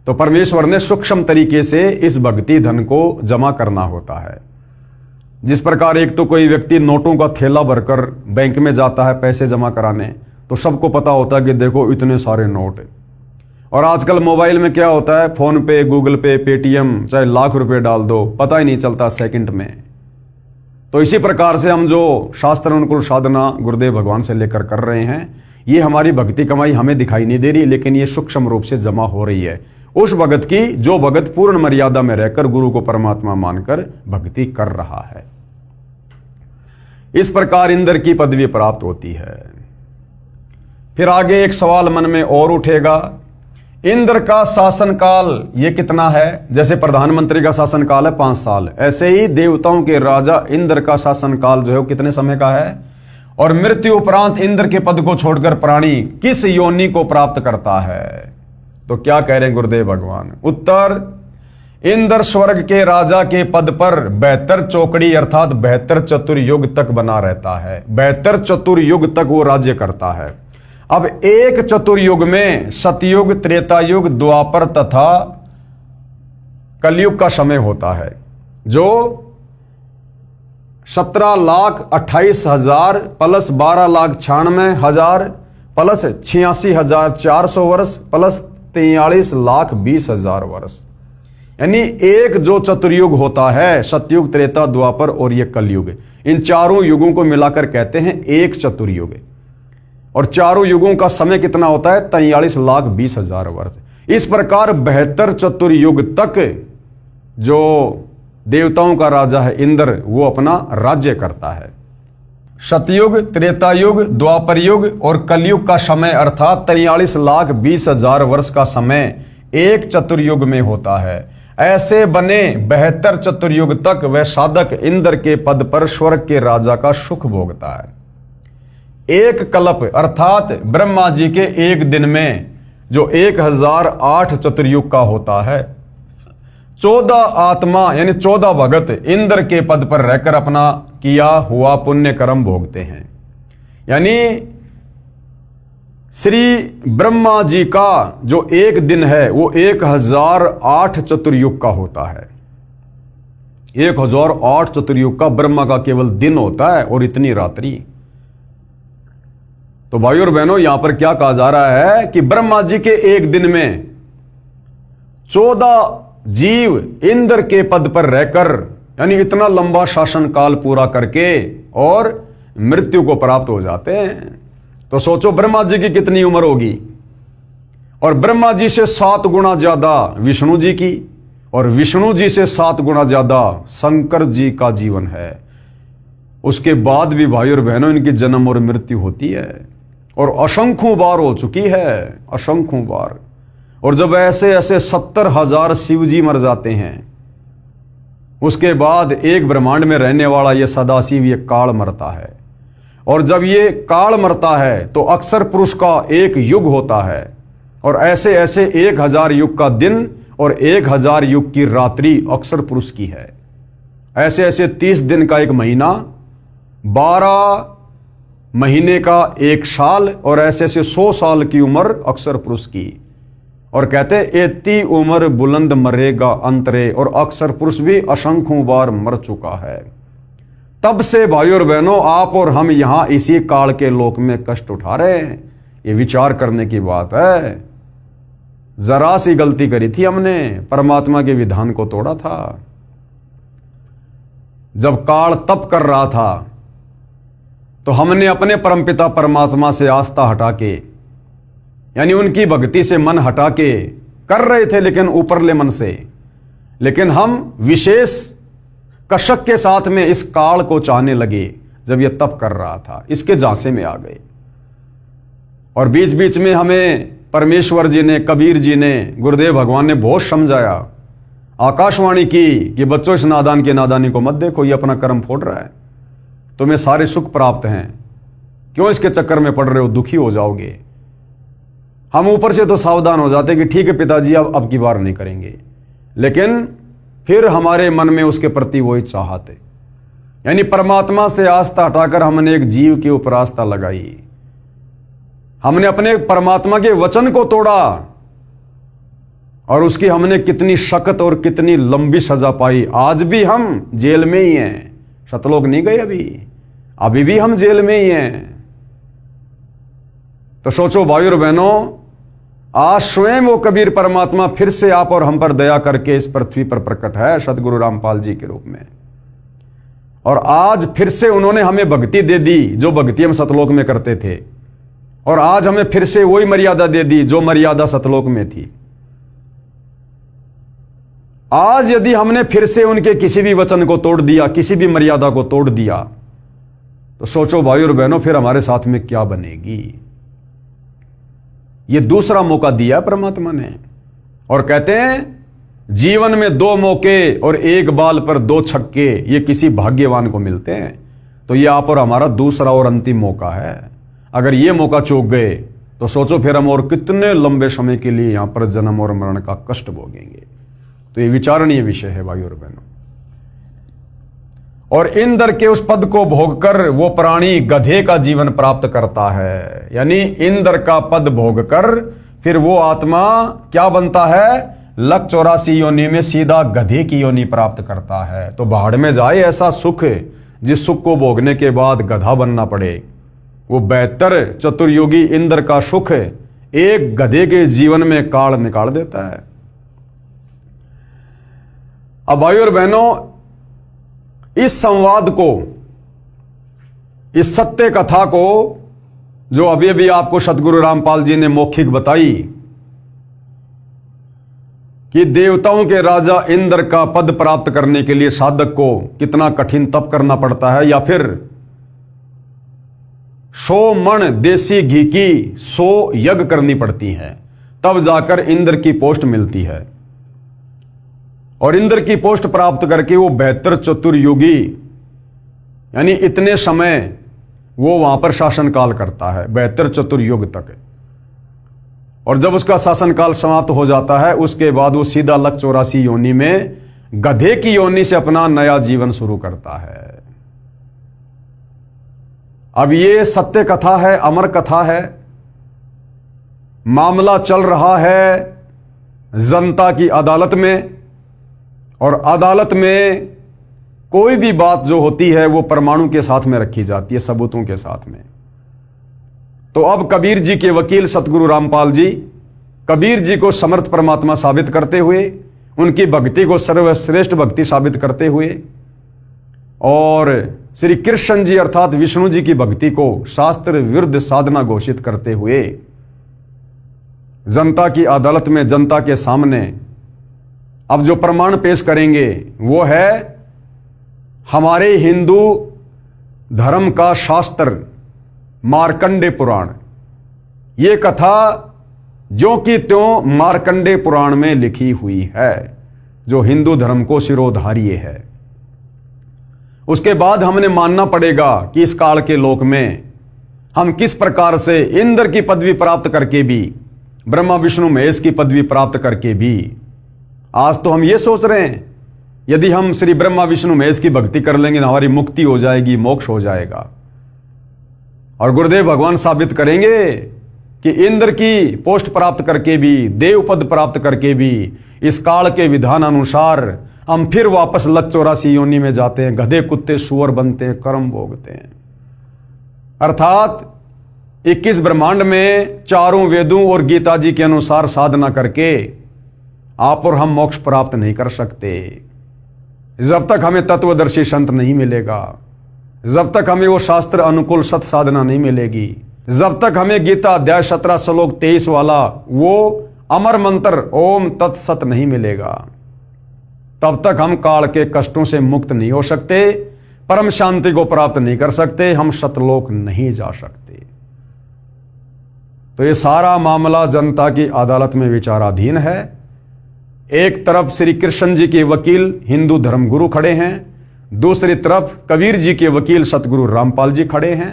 तो परमेश्वर ने सूक्ष्म तरीके से इस भक्ति धन को जमा करना होता है। जिस प्रकार एक तो कोई व्यक्ति नोटों का थैला भरकर बैंक में जाता है पैसे जमा कराने, तो सबको पता होता है कि देखो इतने सारे नोट। और आजकल मोबाइल में क्या होता है, फोन पे, गूगल पे, पेटीएम, चाहे लाख रुपए डाल दो, पता ही नहीं चलता सेकंड में। तो इसी प्रकार से हम जो शास्त्र अनुकूल साधना गुरुदेव भगवान से लेकर कर रहे हैं, ये हमारी भक्ति कमाई हमें दिखाई नहीं दे रही, लेकिन ये सूक्ष्म रूप से जमा हो रही है उस भगत की जो भगत पूर्ण मर्यादा में रहकर गुरु को परमात्मा मानकर भक्ति कर रहा है। इस प्रकार इंद्र की पदवी प्राप्त होती है। फिर आगे एक सवाल मन में और उठेगा, इंद्र का शासन काल ये कितना है? जैसे प्रधानमंत्री का शासन काल है 5 साल, ऐसे ही देवताओं के राजा इंद्र का शासन काल जो है वो कितने समय का है? और मृत्यु उपरांत इंद्र के पद को छोड़कर प्राणी किस योनि को प्राप्त करता है? तो क्या कह रहे हैं गुरुदेव भगवान? उत्तर, इंद्र स्वर्ग के राजा के पद पर 72 चौकड़ी अर्थात 72 चतुर्युग तक बना रहता है। 72 चतुर्युग तक वो राज्य करता है। अब एक चतुर्युग में सतयुग, त्रेतायुग, द्वापर तथा कलयुग का समय होता है, जो 17,28,000 प्लस 12,96,000 प्लस 86,400 वर्ष प्लस 43,20,000 वर्ष, यानी एक जो चतुर्युग होता है, सतयुग, त्रेता, द्वापर और ये कलयुग, इन चारों युगों को मिलाकर कहते हैं एक चतुर्युग। और चारों युगों का समय कितना होता है? 43,20,000 वर्ष। इस प्रकार 72 चतुर्युग तक जो देवताओं का राजा है इंद्र, वो अपना राज्य करता है। सतयुग, त्रेतायुग, द्वापर युग और कलयुग का समय अर्थात 43,20,000 वर्ष का समय एक चतुर्युग में होता है। ऐसे बने 72 चतुर्युग तक वह साधक इंद्र के पद पर स्वर्ग के राजा का सुख भोगता है। एक कल्प अर्थात ब्रह्मा जी के एक दिन में जो 1008 चतुर्युग का होता है, 14 आत्मा यानी 14 भगत इंद्र के पद पर रहकर अपना किया हुआ पुण्य कर्म भोगते हैं। यानी श्री ब्रह्मा जी का जो एक दिन है वो 1008 चतुर्युग का होता है। 1008 चतुर्युग का ब्रह्मा का केवल दिन होता है और इतनी रात्रि। तो भाइयों और बहनों, यहां पर क्या कहा जा रहा है कि ब्रह्मा जी के एक दिन में 14 जीव इंद्र के पद पर रहकर यानी इतना लंबा शासन काल पूरा करके और मृत्यु को प्राप्त हो जाते हैं। तो सोचो ब्रह्मा जी की कितनी उम्र होगी, और ब्रह्मा जी से 7 गुना ज्यादा विष्णु जी की, और विष्णु जी से 7 गुना ज्यादा शंकर जी का जीवन है। उसके बाद भी भाई और बहनों इनकी जन्म और मृत्यु होती है, और असंख्यों बार हो चुकी है, असंख्यों बार। और जब ऐसे ऐसे 70,000 शिव जी मर जाते हैं, उसके बाद एक ब्रह्मांड में रहने वाला ये सदाशिव ये काल मरता है। और जब ये काल मरता है तो अक्षर पुरुष का एक युग होता है, और ऐसे ऐसे 1000 युग का दिन और 1000 युग की रात्रि अक्षर पुरुष की है। ऐसे ऐसे 30 दिन का एक महीना, 12 महीने का एक साल, और ऐसे ऐसे 100 साल की उम्र अक्षर पुरुष की। और कहते एती उम्र बुलंद मरेगा अंतरे, और अक्षर पुरुष भी असंख्यों बार मर चुका है। तब से भाइयों और बहनों आप और हम यहां इसी काल के लोक में कष्ट उठा रहे हैं। ये विचार करने की बात है। जरा सी गलती करी थी हमने, परमात्मा के विधान को तोड़ा था। जब काल तप कर रहा था तो हमने अपने परमपिता परमात्मा से आस्था हटा के यानी उनकी भक्ति से मन हटा के कर रहे थे, लेकिन ऊपरले मन से। लेकिन हम विशेष कशक के साथ में इस काल को चाहने लगे जब यह तप कर रहा था, इसके झांसे में आ गए। और बीच बीच में हमें परमेश्वर जी ने, कबीर जी ने, गुरुदेव भगवान ने बहुत समझाया, आकाशवाणी की कि बच्चों इस नादान की नादानी को मत देखो, ये अपना कर्म फोड़ रहा है, तुम्हें सारे सुख प्राप्त हैं, क्यों इसके चक्कर में पड़ रहे हो, दुखी हो जाओगे। हम ऊपर से तो सावधान हो जाते कि ठीक है पिताजी अब की बार नहीं करेंगे, लेकिन फिर हमारे मन में उसके प्रति वही चाहत है। यानी परमात्मा से आस्था हटाकर हमने एक जीव के ऊपर आस्था लगाई, हमने अपने परमात्मा के वचन को तोड़ा, और उसकी हमने कितनी सख्त और कितनी लंबी सजा पाई। आज भी हम जेल में ही हैं, सतलोक नहीं गए अभी भी हम जेल में ही हैं। तो सोचो भाइयों और बहनों, आज स्वयं वो कबीर परमात्मा फिर से आप और हम पर दया करके इस पृथ्वी पर प्रकट है सतगुरु रामपाल जी के रूप में। और आज फिर से उन्होंने हमें भक्ति दे दी जो भक्ति हम सतलोक में करते थे, और आज हमें फिर से वही मर्यादा दे दी जो मर्यादा सतलोक में थी। आज यदि हमने फिर से उनके किसी भी वचन को तोड़ दिया, किसी भी मर्यादा को तोड़ दिया, तो सोचो भाइयों और बहनों फिर हमारे साथ में क्या बनेगी। ये दूसरा मौका दिया परमात्मा ने, और कहते हैं जीवन में 2 मौके और 1 बाल पर 2 छक्के ये किसी भाग्यवान को मिलते हैं। तो ये आप और हमारा दूसरा और अंतिम मौका है। अगर ये मौका चूक गए तो सोचो फिर हम और कितने लंबे समय के लिए यहां पर जन्म और मरण का कष्ट भोगेंगे। तो ये विचारणीय विषय है भाइयों और बहनों। और इंद्र के उस पद को भोगकर वो प्राणी गधे का जीवन प्राप्त करता है। यानी इंद्र का पद भोगकर फिर वो आत्मा क्या बनता है, 184 योनि में सीधा गधे की योनि प्राप्त करता है। तो भाड़ में जाए ऐसा सुख जिस सुख को भोगने के बाद गधा बनना पड़े। वो 72 चतुर्युगी इंद्र का सुख एक गधे के जीवन में काल निकाल देता है। अब भाइयों और बहनों, इस संवाद को, इस सत्य कथा को जो अभी अभी आपको सतगुरु रामपाल जी ने मौखिक बताई कि देवताओं के राजा इंद्र का पद प्राप्त करने के लिए साधक को कितना कठिन तप करना पड़ता है, या फिर 100 मण देसी घी की 100 यज्ञ करनी पड़ती हैं, तब जाकर इंद्र की पोस्ट मिलती है। और इंद्र की पोस्ट प्राप्त करके वो 72 चतुर्युगी यानी इतने समय वो वहां पर शासन काल करता है, 72 चतुर्युग तक। और जब उसका शासनकाल समाप्त हो जाता है उसके बाद वो सीधा लक 84 योनि में गधे की योनि से अपना नया जीवन शुरू करता है। अब ये सत्य कथा है, अमर कथा है। मामला चल रहा है जनता की अदालत में, और अदालत में कोई भी बात जो होती है वो परमाणु के साथ में रखी जाती है, सबूतों के साथ में। तो अब कबीर जी के वकील सतगुरु रामपाल जी कबीर जी को समर्थ परमात्मा साबित करते हुए, उनकी भक्ति को सर्वश्रेष्ठ भक्ति साबित करते हुए, और श्री कृष्ण जी अर्थात विष्णु जी की भक्ति को शास्त्र विरुद्ध साधना घोषित करते हुए जनता की अदालत में, जनता के सामने अब जो प्रमाण पेश करेंगे वो है हमारे हिंदू धर्म का शास्त्र मार्कंडे पुराण। ये कथा जो कि त्यों मार्कंडे पुराण में लिखी हुई है, जो हिंदू धर्म को शिरोधार्य है। उसके बाद हमने मानना पड़ेगा कि इस काल के लोक में हम किस प्रकार से इंद्र की पदवी प्राप्त करके भी, ब्रह्मा विष्णु महेश की पदवी प्राप्त करके भी, आज तो हम ये सोच रहे हैं यदि हम श्री ब्रह्मा विष्णु महेश की भक्ति कर लेंगे तो हमारी मुक्ति हो जाएगी, मोक्ष हो जाएगा। और गुरुदेव भगवान साबित करेंगे कि इंद्र की पोस्ट प्राप्त करके भी, देव पद प्राप्त करके भी, इस काल के विधान अनुसार हम फिर वापस लक 84 योनि में जाते हैं, गधे कुत्ते सुअर बनते हैं, कर्म भोगते हैं। अर्थात 21 ब्रह्मांड में चारों वेदों और गीता जी के अनुसार साधना करके आप और हम मोक्ष प्राप्त नहीं कर सकते जब तक हमें तत्वदर्शी संत नहीं मिलेगा, जब तक हमें वो शास्त्र अनुकूल सत साधना नहीं मिलेगी, जब तक हमें गीता अध्याय 17 श्लोक 23 वाला वो अमर मंत्र ओम तत्सत नहीं मिलेगा, तब तक हम काल के कष्टों से मुक्त नहीं हो सकते, परम शांति को प्राप्त नहीं कर सकते, हम सतलोक नहीं जा सकते। तो ये सारा मामला जनता की अदालत में विचाराधीन है। एक तरफ श्री कृष्ण जी के वकील हिंदू धर्मगुरु खड़े हैं, दूसरी तरफ कबीर जी के वकील सतगुरु रामपाल जी खड़े हैं,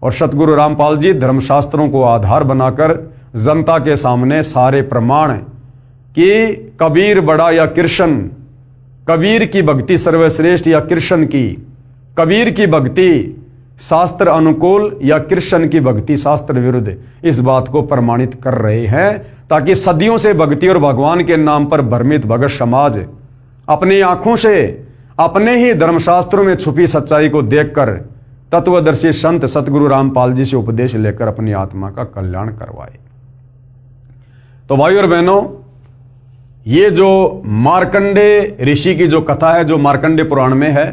और सतगुरु रामपाल जी धर्मशास्त्रों को आधार बनाकर जनता के सामने सारे प्रमाण कि कबीर बड़ा या कृष्ण, कबीर की भक्ति सर्वश्रेष्ठ या कृष्ण की, कबीर की भक्ति शास्त्र अनुकूल या कृष्ण की भक्ति शास्त्र विरुद्ध, इस बात को प्रमाणित कर रहे हैं, ताकि सदियों से भक्ति और भगवान के नाम पर भ्रमित भगत समाज अपनी आंखों से अपने ही धर्मशास्त्रों में छुपी सच्चाई को देखकर तत्वदर्शी संत सतगुरु रामपाल जी से उपदेश लेकर अपनी आत्मा का कल्याण करवाए। तो भाइयों और बहनों, ये जो मार्कंडे ऋषि की जो कथा है, जो मार्कंडे पुराण में है,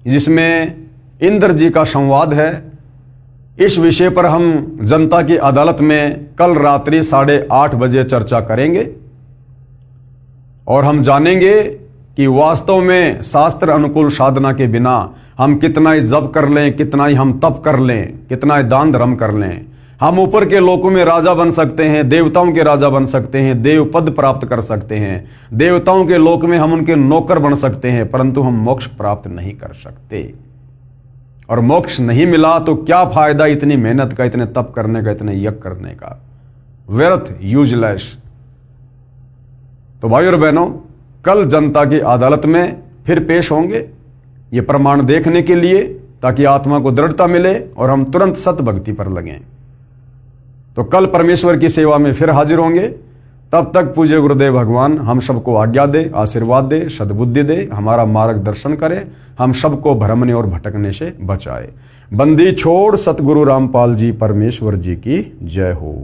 जिसमें इंद्र जी का संवाद है, इस विषय पर हम जनता की अदालत में कल रात्रि 8:30 बजे चर्चा करेंगे, और हम जानेंगे कि वास्तव में शास्त्र अनुकूल साधना के बिना हम कितना ही जप कर लें, कितना ही हम तप कर लें, कितना ही दान धर्म कर लें, हम ऊपर के लोकों में राजा बन सकते हैं, देवताओं के राजा बन सकते हैं, देव पद प्राप्त कर सकते हैं, देवताओं के लोक में हम उनके नौकर बन सकते हैं, परंतु हम मोक्ष प्राप्त नहीं कर सकते। और मोक्ष नहीं मिला तो क्या फायदा इतनी मेहनत का, इतने तप करने का, इतने यज्ञ करने का, व्यर्थ, यूजलेस। तो भाइयों और बहनों, कल जनता की अदालत में फिर पेश होंगे ये प्रमाण देखने के लिए, ताकि आत्मा को दृढ़ता मिले और हम तुरंत सत भक्ति पर लगें। तो कल परमेश्वर की सेवा में फिर हाजिर होंगे। तब तक पूज्य गुरुदेव भगवान हम सबको आज्ञा दे, आशीर्वाद दे, सद्बुद्धि दे, हमारा मार्गदर्शन करे, हम सबको भ्रमने और भटकने से बचाए। बंदी छोड़ सतगुरु रामपाल जी परमेश्वर जी की जय हो।